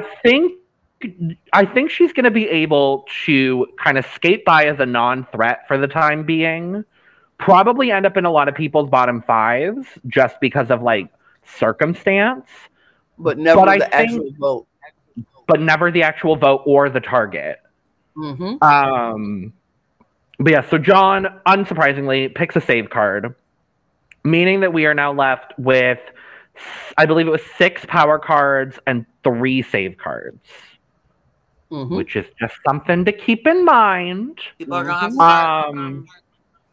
think she's going to be able to kind of skate by as a non-threat for the time being. Probably end up in a lot of people's bottom 5s just because of like circumstance. But never the actual vote. But never the actual vote or the target. Mm-hmm. But yeah, so John, unsurprisingly, picks a save card, meaning that we are now left with, I believe it was 6 power cards and 3 save cards. Mm-hmm. Which is just something to keep in mind. People are gonna have to start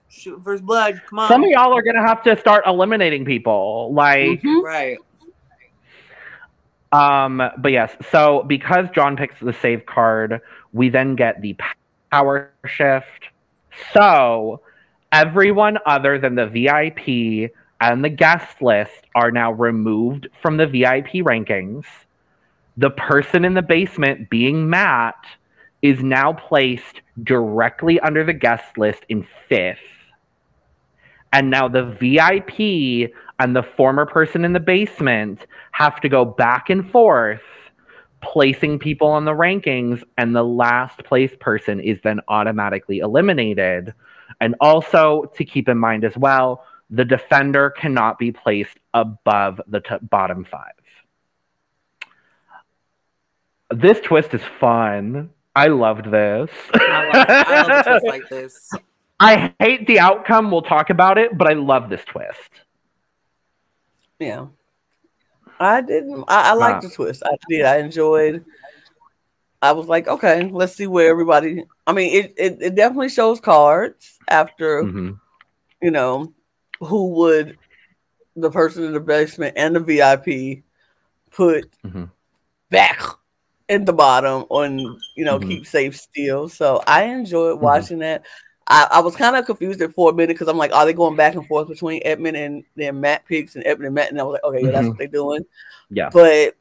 shooting for his blood. Come on. Some of y'all are gonna have to start eliminating people. Like right. But yes, so because John picks the save card, we then get the power shift. So everyone other than the VIP and the guest list are now removed from the VIP rankings. The person in the basement, being Matt, is now placed directly under the guest list in 5th. And now the VIP and the former person in the basement have to go back and forth, placing people on the rankings, and the last place person is then automatically eliminated. And also, to keep in mind as well, the defender cannot be placed above the bottom 5. This twist is fun. I loved this. I love a twist like this. I hate the outcome. We'll talk about it, but I love this twist. Yeah. I didn't. I liked the twist. I did. I enjoyed. I was like, okay, let's see where everybody. I mean, it definitely shows cards after, you know, who would the person in the basement and the VIP put back in the bottom on, you know, keep safe still. So I enjoyed watching that. I was kind of confused at for a minute because I'm like, are they going back and forth between Edmund and then Matt picks and Edmund and Matt? And I was like, okay, yeah, that's what they're doing. Yeah. But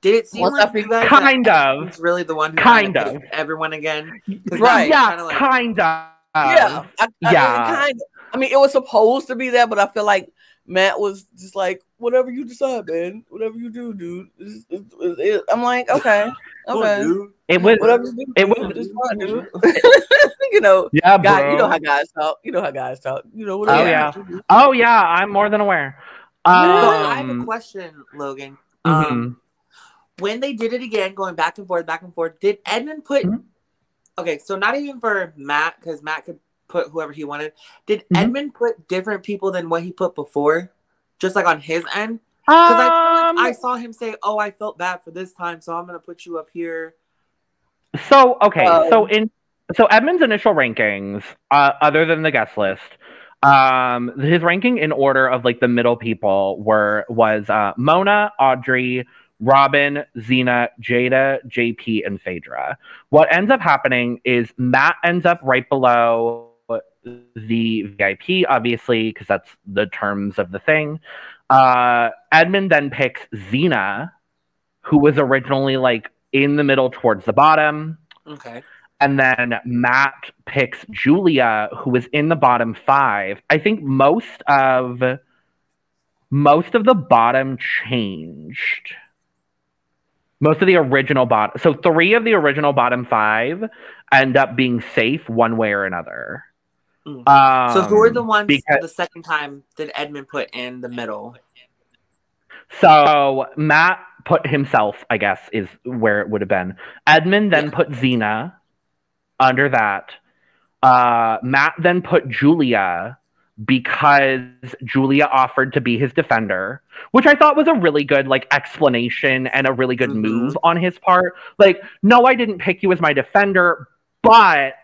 did it seem like you guys kind of was really the one who kind of everyone again? Right. Yeah, like, kind of. Yeah. I mean, it was supposed to be that, but I feel like Matt was just like, whatever you decide, man. Whatever you do, dude. I'm like, okay. Dude. It was just fun, dude. You know, yeah, bro. God, you know how guys talk. You know, whatever. Oh yeah, I'm more than aware. So I have a question, Logan. When they did it again, going back and forth, did Edmund put okay, so not even for Matt, because Matt could put whoever he wanted. Did Edmund put different people than what he put before? Just like on his end? Because I feel like I saw him say, oh, I felt bad for this time, so I'm gonna put you up here. So okay, so Edmund's initial rankings, other than the guest list, his ranking in order of like the middle people was Mona, Audrey, Robin, Xena, Jada, JP, and Phaedra. What ends up happening is Matt ends up right below the VIP, obviously, because that's the terms of the thing. Edmund then picks Xena, who was originally like in the middle towards the bottom. Okay. and then Matt picks Julia, who was in the bottom 5. I think most of the bottom changed. Most of the original bottom. So 3 of the original bottom 5 end up being safe one way or another. So who are the ones the second time that Edmund put in the middle? So Matt put himself, I guess, is where it would have been. Edmund then put Xena under that. Matt then put Julia because Julia offered to be his defender, which I thought was a really good explanation and a really good move on his part. No, I didn't pick you as my defender, but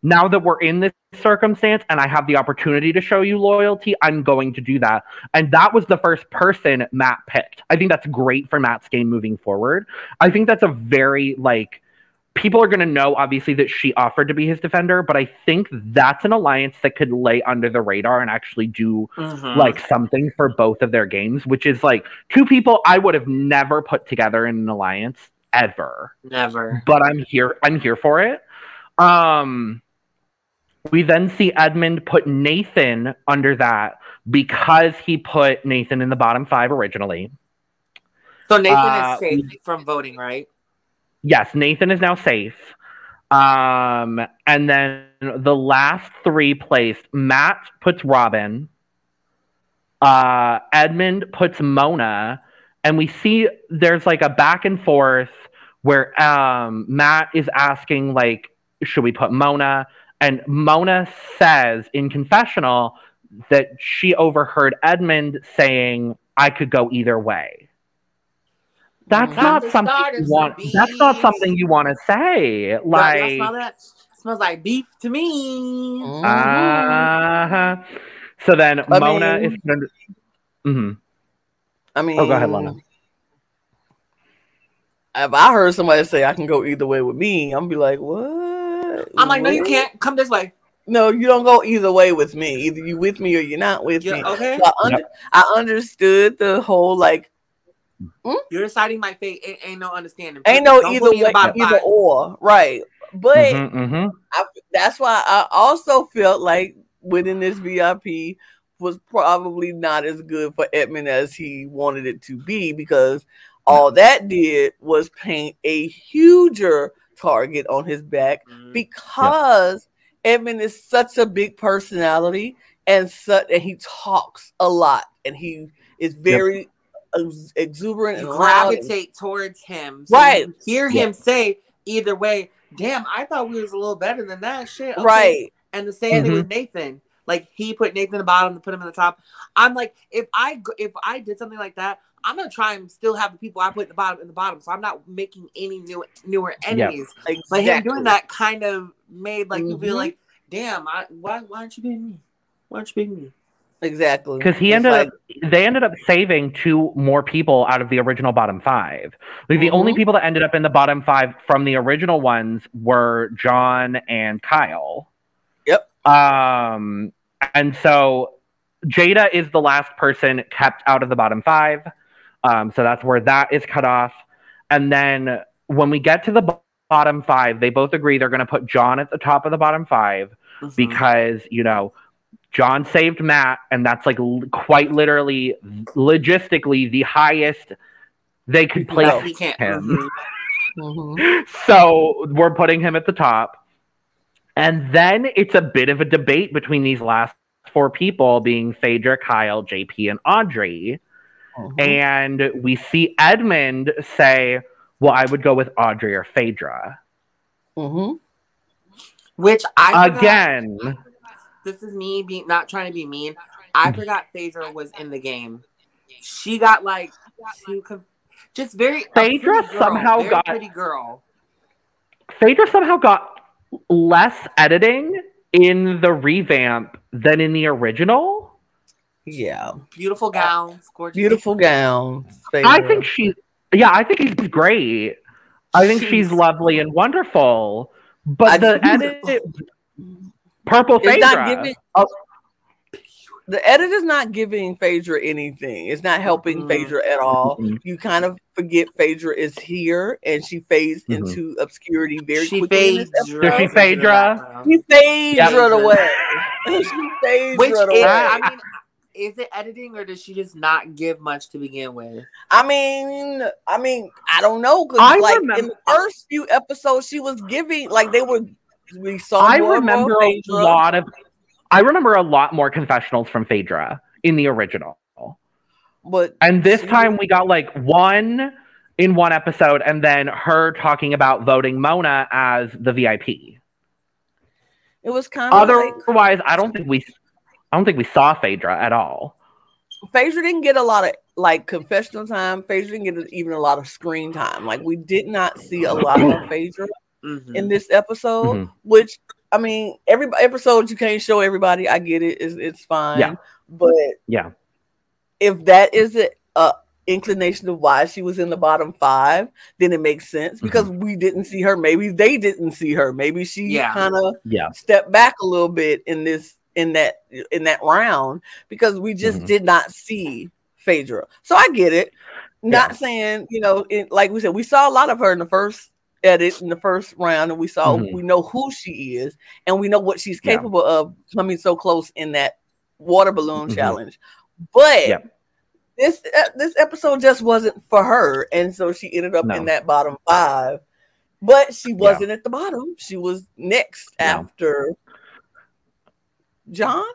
now that we're in this circumstance and I have the opportunity to show you loyalty, I'm going to do that. And that was the first person Matt picked. I think that's great for Matt's game moving forward. I think that's a very, people are going to know, obviously, that she offered to be his defender, but I think that's an alliance that could lay under the radar and actually do, something for both of their games, which is, 2 people I would have never put together in an alliance, ever. Never. But I'm here for it. We then see Edmund put Nathan under that because he put Nathan in the bottom 5 originally. So Nathan is safe from voting, right? Yes, Nathan is now safe. And then the last 3 placed, Matt puts Robin. Edmund puts Mona. And we see there's a back and forth where Matt is asking, should we put Mona? And Mona says in confessional that she overheard Edmund saying, I could go either way. That's not something you want. That's not something you want to say. Y'all smell that? It smells like beef to me. So then Mona is. I mean, go ahead, Lana. If I heard somebody say I can go either way with me, I'm be like, what? I'm like, no, you can't. Come this way. No, you don't go either way with me. Either you with me or you're not with me. Okay. So I understood the whole You're deciding my fate. Ain't no understanding. Ain't no either way, either or, right? But that's why I also felt like winning this VIP was probably not as good for Edmund as he wanted it to be, because all that did was paint a huger target on his back, because Edmund is such a big personality and he talks a lot and he is very exuberant and gravitate towards him. So right. You hear him say either way, damn, I thought we was a little better than that shit. Okay. Right. And the same thing with Nathan. He put Nathan in the bottom to put him in the top. I'm like, if I did something like that, I'm gonna try and still have the people I put in the bottom. So I'm not making any newer enemies. Yep. Exactly. But him doing that kind of made you feel like, damn, why aren't you being me? Why aren't you being me? Exactly. Because they ended up saving 2 more people out of the original bottom 5. The only people that ended up in the bottom 5 from the original ones were John and Kyle. Yep. And so Jada is the last person kept out of the bottom 5. So that's where that is cut off. And then when we get to the bottom 5, they both agree they're going to put John at the top of the bottom 5 because, John saved Matt, and that's quite literally, logistically, the highest they could place him. So we're putting him at the top. And then it's a bit of a debate between these last 4 people, being Phaedra, Kyle, JP, and Audrey. And we see Edmund say, well, I would go with Audrey or Phaedra. Which again, this is me not trying to be mean. I forgot Phaedra was in the game. She got just very Phaedra somehow got pretty girl. Phaedra somehow got less editing in the revamp than in the original. Yeah. Beautiful gowns, gorgeous. Beautiful gowns. I think she's great. I think she's lovely and wonderful. But the edit Purple Phaedra. the editor's not giving Phaedra anything. It's not helping Phaedra at all. You kind of forget Phaedra is here, and she fades into obscurity very quickly in this episode. She Phaedra? She Phaedra away. She Phaedra away. I mean, is it editing, or does she just not give much to begin with? I mean, I don't know. Cause like in the first few episodes, she was giving like we saw. I remember a lot more confessionals from Phaedra in the original. And this time we got like one in one episode, and then her talking about voting Mona as the VIP. It was kind of otherwise. I don't think we saw Phaedra at all. Phaedra didn't get a lot of like confessional time. Phaedra didn't get even a lot of screen time. Like we did not see a lot of Phaedra in this episode, which. I mean, every episode you can't show everybody. I get it. It's fine. Yeah. But if that is a inclination of why she was in the bottom 5, then it makes sense because we didn't see her. Maybe they didn't see her. Maybe she kind of stepped back a little bit in that round because we just did not see Phaedra. So I get it. Not saying, like we said, we saw a lot of her in the first edit in the first round, and we know who she is, and we know what she's capable of coming so close in that water balloon challenge. But this episode just wasn't for her, and so she ended up in that bottom 5. But she wasn't at the bottom; she was next after John.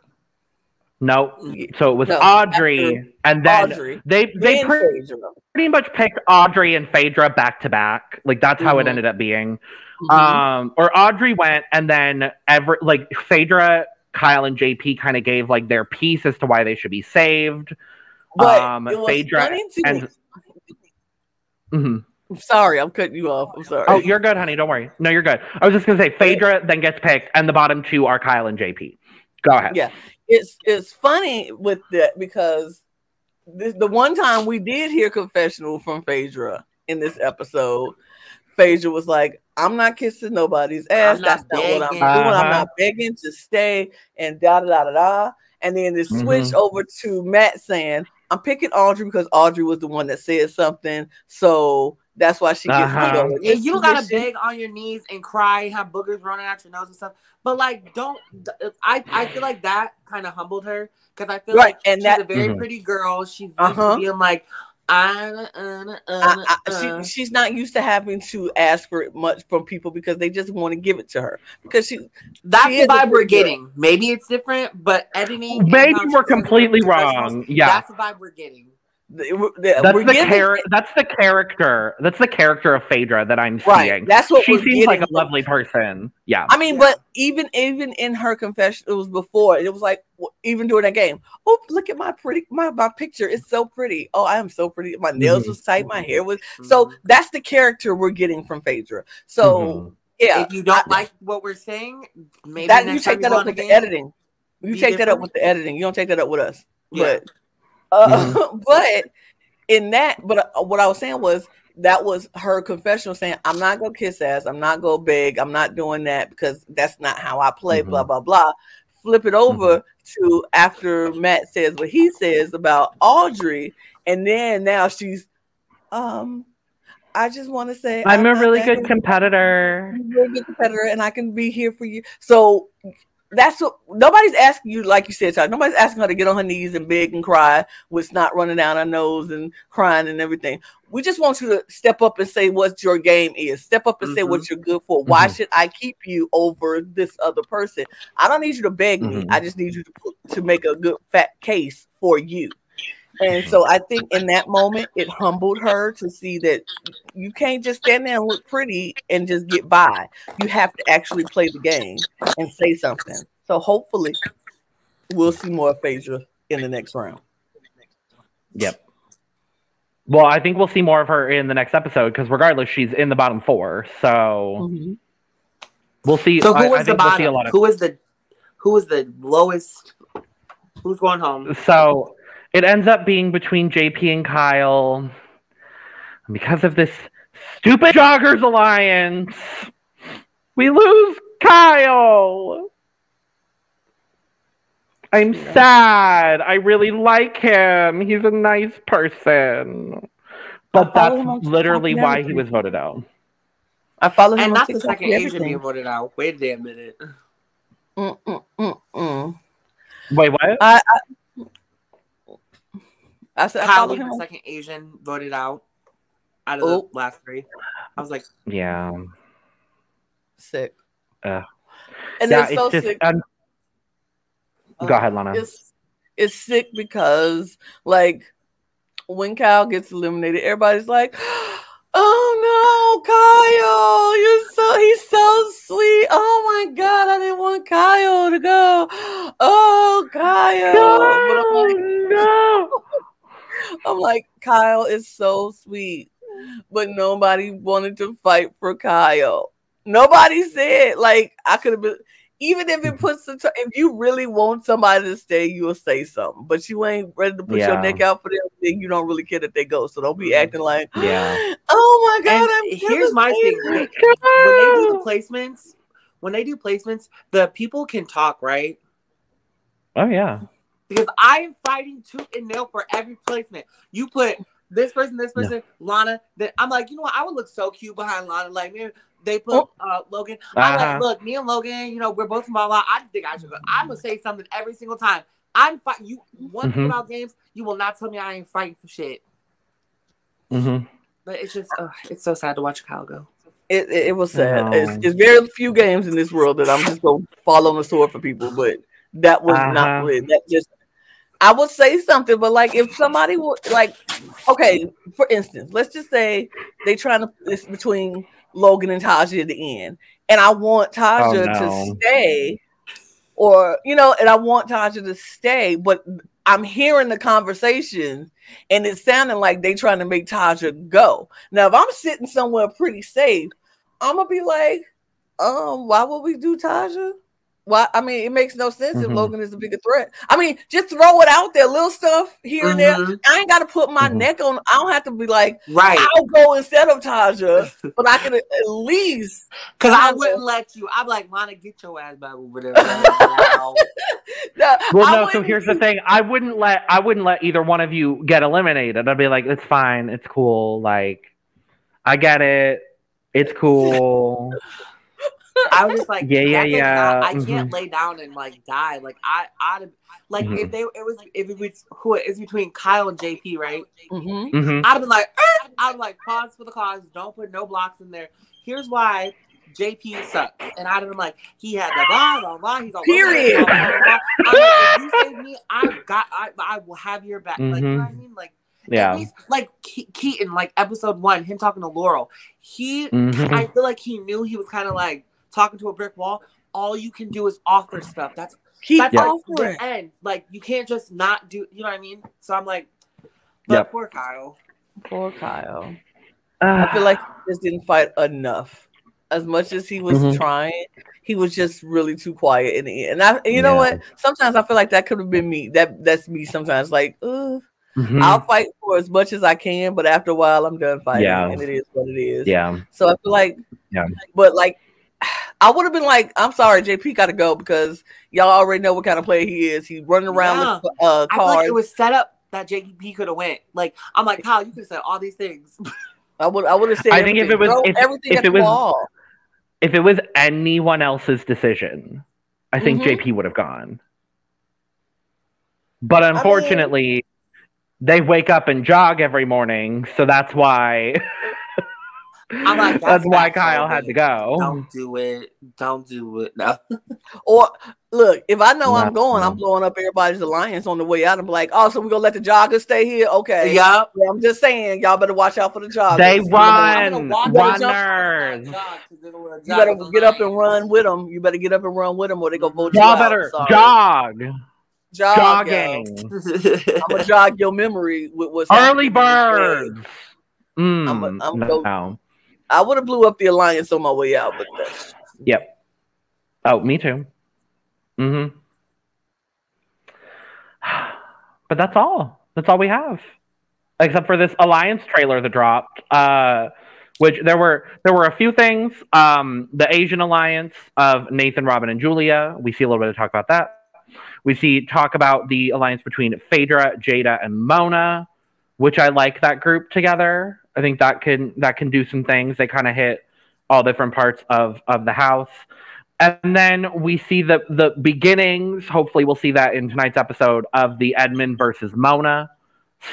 No, so it was Audrey, and then Audrey. they pretty much picked Audrey and Phaedra back to back. Like that's how it ended up being. Or Audrey went, and then Phaedra, Kyle, and JP kind of gave like their piece as to why they should be saved. But Phaedra and I'm sorry, I'm cutting you off. I'm sorry. Oh, you're good, honey. Don't worry. No, you're good. I was just gonna say Phaedra then gets picked, and the bottom 2 are Kyle and JP. Go ahead. Yeah. It's funny with that because the one time we did hear confessional from Phaedra in this episode, Phaedra was like, I'm not kissing nobody's ass. That's not what I'm doing. I'm not begging to stay and da-da-da-da-da. And then it switched over to Matt saying, I'm picking Audrey because Audrey was the one that said something. So that's why she gets to go. Yeah, you don't gotta beg on your knees and cry, have boogers running out your nose and stuff. But like, I feel like that kind of humbled her because I feel like she's a very pretty girl. She's used to being like, she's not used to having to ask for it much from people because they just want to give it to her because that's the vibe we're getting. Maybe it's different, but editing. Maybe we're completely wrong. Yeah, that's the vibe we're getting. That's the character of Phaedra that I'm seeing. That's what she seems like a lovely person. Yeah, I mean, but even in her confession, it was before. It was like even during that game. Oh, look at my picture. It's so pretty. Oh, I am so pretty. My nails was tight. My hair was so. That's the character we're getting from Phaedra. So yeah, if you don't like what we're saying, maybe that you take that up with the editing. You take that up with the editing. You don't take that up with us. But. But in that, what I was saying was that was her confessional saying, I'm not gonna kiss ass, I'm not gonna beg, I'm not doing that because that's not how I play, blah blah blah. Flip it over to after Matt says what he says about Audrey, and then now she's I just want to say I'm a really good competitor. And I can be here for you. So that's what nobody's asking you, like you said, Todd. Nobody's asking her to get on her knees and beg and cry with snot running down her nose and crying and everything. We just want you to step up and say what your game is. Step up and say what you're good for. Why should I keep you over this other person? I don't need you to beg me. I just need you to make a good fat case for you. And so I think in that moment, it humbled her to see that you can't just stand there and look pretty and just get by. You have to actually play the game and say something. So hopefully we'll see more of Phaedra in the next round. Yep. Well, I think we'll see more of her in the next episode because regardless, she's in the bottom 4. So we'll see. So who was the bottom? Who is the lowest? Who's going home? So it ends up being between JP and Kyle. And because of this stupid Joggers Alliance, we lose Kyle. I'm sad. I really like him. He's a nice person. But that's literally why he was voted out. I follow him and on not TikTok the second Asian being voted out. Wait a damn minute. Wait, what? I said Kylie, the second Asian voted out of the last three. I was like, yeah, sick. And it's so sick. Go ahead, Lana. It's sick because, like, when Kyle gets eliminated, everybody's like, "Oh no, Kyle! He's so sweet. Oh my god, I didn't want Kyle to go. Oh, Kyle!" No. I'm like, Kyle is so sweet, but nobody wanted to fight for Kyle. Nobody said, like, I could have been. Even if it puts if you really want somebody to stay, you'll say something. But you ain't ready to put your neck out for them, then you don't really care that they go. So don't be acting like, oh my god. Here's my thing: when they do placements, the people can talk, right? Oh yeah. Because I'm fighting tooth and nail for every placement. You put this person, Lana. Then I'm like, you know what? I would look so cute behind Lana. Like, man. They put Logan. I'm like, look, me and Logan, we're both from Blah. I think I should go. I'm gonna say something every single time. I'm fighting you. One thing about games, you will not tell me I ain't fighting for shit. But it's just, it's so sad to watch Kyle go. It was sad. It's very few games in this world that I'm just gonna fall on the sword for people, but that was not good. That just, I would say something, but like if somebody would like, okay, for instance, let's just say they trying to it's between Logan and Tajja at the end, and I want Tajja to stay, or and I want Tajja to stay, but I'm hearing the conversation, and it's sounding like they trying to make Tajja go. Now, if I'm sitting somewhere pretty safe, I'm gonna be like, why would we do Tajja? Why? I mean, it makes no sense if Logan is a bigger threat. I mean, just throw it out there, little stuff here and there. I ain't got to put my neck on. I don't have to be like, I'll go instead of Tajja, but I can at least. Because I wouldn't let you. I'm like, Lana, get your ass back over there. So here's the thing. I wouldn't let either one of you get eliminated. I'd be like, it's fine, it's cool. Like, I get it. It's cool. I was just like, I can't lay down and like die. Like I'd like if it's between Kyle and JP, right? I'd have been like, I'd like pause for the cause. Don't put no blocks in there. Here's why JP sucks. And I'd have been like, he had the blah blah. He's on period. I'm like, if you save me, I will have your back. Like, you know what I mean? Like. Yeah, least, like Keaton, like episode 1, him talking to Laurel. I feel like he knew he was kind of like talking to a brick wall. All you can do is offer stuff. That's like the end. Like you can't just not do. You know what I mean? So I'm like, poor Kyle. Poor Kyle. I feel like he just didn't fight enough. As much as he was trying, he was just really too quiet in the end. And you know what? Sometimes I feel like that could have been me. That's me. Sometimes, like, I'll fight for as much as I can, but after a while, I'm done fighting, and it is what it is. Yeah. So I feel like, but like, I would have been like, I'm sorry, JP got to go because y'all already know what kind of player he is. He's running around with cards. I feel like it was set up that JP could have went. Like, I'm like, Kyle, you could have said all these things. I would have said. I think if it was if it was anyone else's decision, I think JP would have gone. But unfortunately. They wake up and jog every morning, so that's why. I'm like, that's why Kyle had to go. Don't do it. No. Or look, if I know I'm going, I'm blowing up everybody's alliance on the way out. I'm like, oh, so we're gonna let the joggers stay here? Okay. Yep. Yeah, I'm just saying, y'all better watch out for the joggers. They run. Runners. You better get up and run with them. Or they gonna vote you y'all out. Better jog. Jogging. I'm gonna jog your memory with what's early birds. I would have blew up the alliance on my way out, but yep. Oh, me too. But that's all. That's all we have, except for this alliance trailer that dropped. Which there were a few things. The Asian alliance of Nathan, Robin, and Julia. We see a little bit of talk about that. We see talk about the alliance between Phaedra, Jada, and Mona, which I like that group together. I think that can do some things. They kind of hit all different parts of the house. And then we see the beginnings, hopefully we'll see that in tonight's episode, of the Edmund versus Mona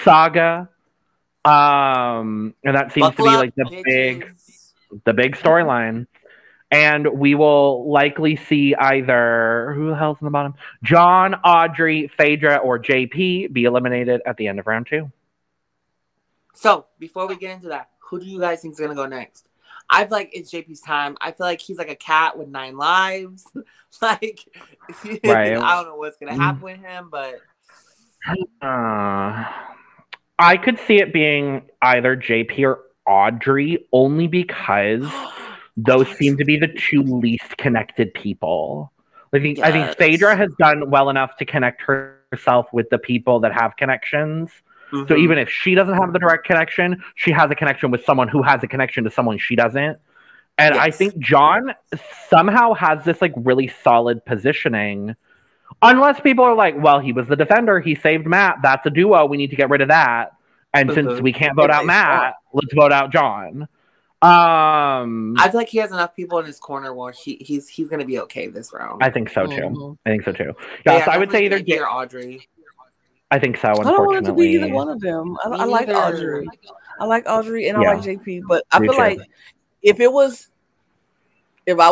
saga. And that seems to be like the big storyline. And we will likely see either, who the hell's in the bottom? John, Audrey, Phaedra, or JP be eliminated at the end of round 2. So, before we get into that, who do you guys think is going to go next? I feel like it's JP's time. I feel like he's like a cat with 9 lives. Like, right. I don't know what's going to happen with him, but... I could see it being either JP or Audrey, only because those seem to be the 2 least connected people. I think Phaedra has done well enough to connect herself with the people that have connections. Mm-hmm. So even if she doesn't have the direct connection, she has a connection with someone who has a connection to someone she doesn't. And I think John somehow has this like really solid positioning. Unless people are like, well, he was the defender. He saved Matt. That's a duo. We need to get rid of that. And since we can't vote out Matt, let's vote out John. I feel like he has enough people in his corner where he's going to be okay this round. I think so, too. Yeah, so I would say either JP or Audrey. I think so, unfortunately. I don't want it to be either one of them. I like Audrey. I like Audrey and I like JP. But I feel like if I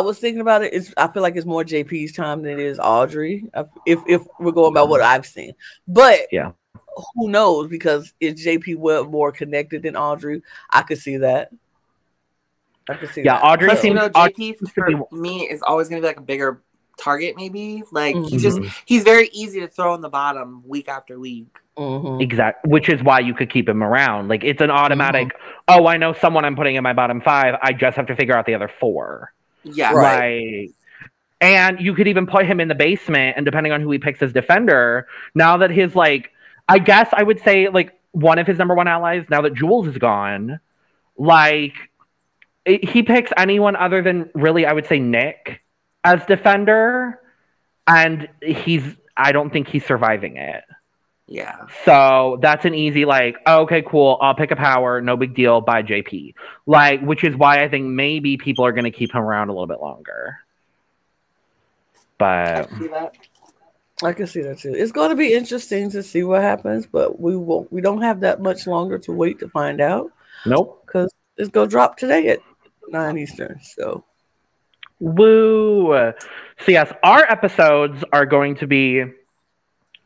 was thinking about it, I feel like it's more JP's time than it is Audrey. If we're going by what I've seen. But who knows? Because is JP more connected than Audrey? I could see that. Audrey seems... JP for me is always going to be like a bigger target, maybe. Like, he's very easy to throw in the bottom week after week. Mm-hmm. Exactly, which is why you could keep him around. Like, it's an automatic, oh, I know someone I'm putting in my bottom 5. I just have to figure out the other 4. Yeah. Right. And you could even put him in the basement, and depending on who he picks as defender, now that his, like, I guess I would say, like, one of his number 1 allies, now that Jules is gone, like, he picks anyone other than, really, I would say Nick as defender, and I don't think he's surviving it. Yeah. So that's an easy, like, okay, cool, I'll pick a power, no big deal, by JP. Like, which is why I think maybe people are going to keep him around a little bit longer. But I can see that too. It's going to be interesting to see what happens, but we don't have that much longer to wait to find out. Nope. Because it's going to drop today at 9 Eastern, so... Woo! So yes, our episodes are going to be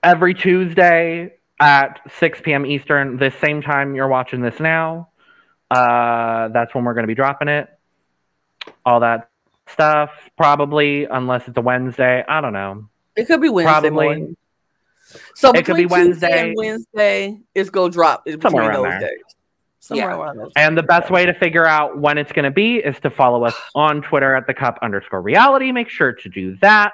every Tuesday at 6 p.m. Eastern, the same time you're watching this now. That's when we're going to be dropping it. All that stuff, probably, unless it's a Wednesday. I don't know. It could be Wednesday morning. So it could be Wednesday and Wednesday, it's going to drop between those days. And the best way to figure out when it's going to be is to follow us on Twitter at @thecup_reality. Make sure to do that.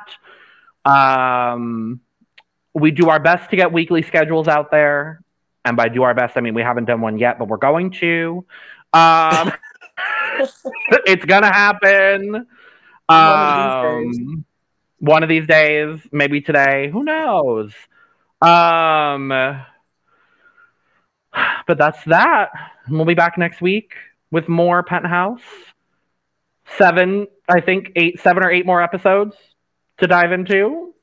We do our best to get weekly schedules out there. And by do our best, I mean we haven't done one yet, but we're going to. It's going to happen. One of these days, maybe today. Who knows? But that's that. We'll be back next week with more Penthouse. 7 or 8 more episodes to dive into.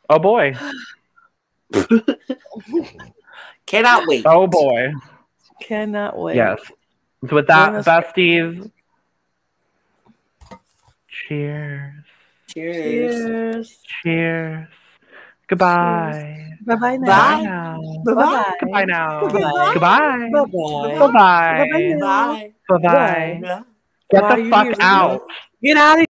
Oh boy. Cannot wait. Oh boy. Cannot wait. Yes. So with that, besties. Cheers. Cheers. Cheers. Goodbye. Bye-bye now. Bye now. Bye-bye. Goodbye now. Goodbye. Goodbye. Bye-bye. Bye-bye. Bye. Bye-bye. Get the fuck out. Get out of here.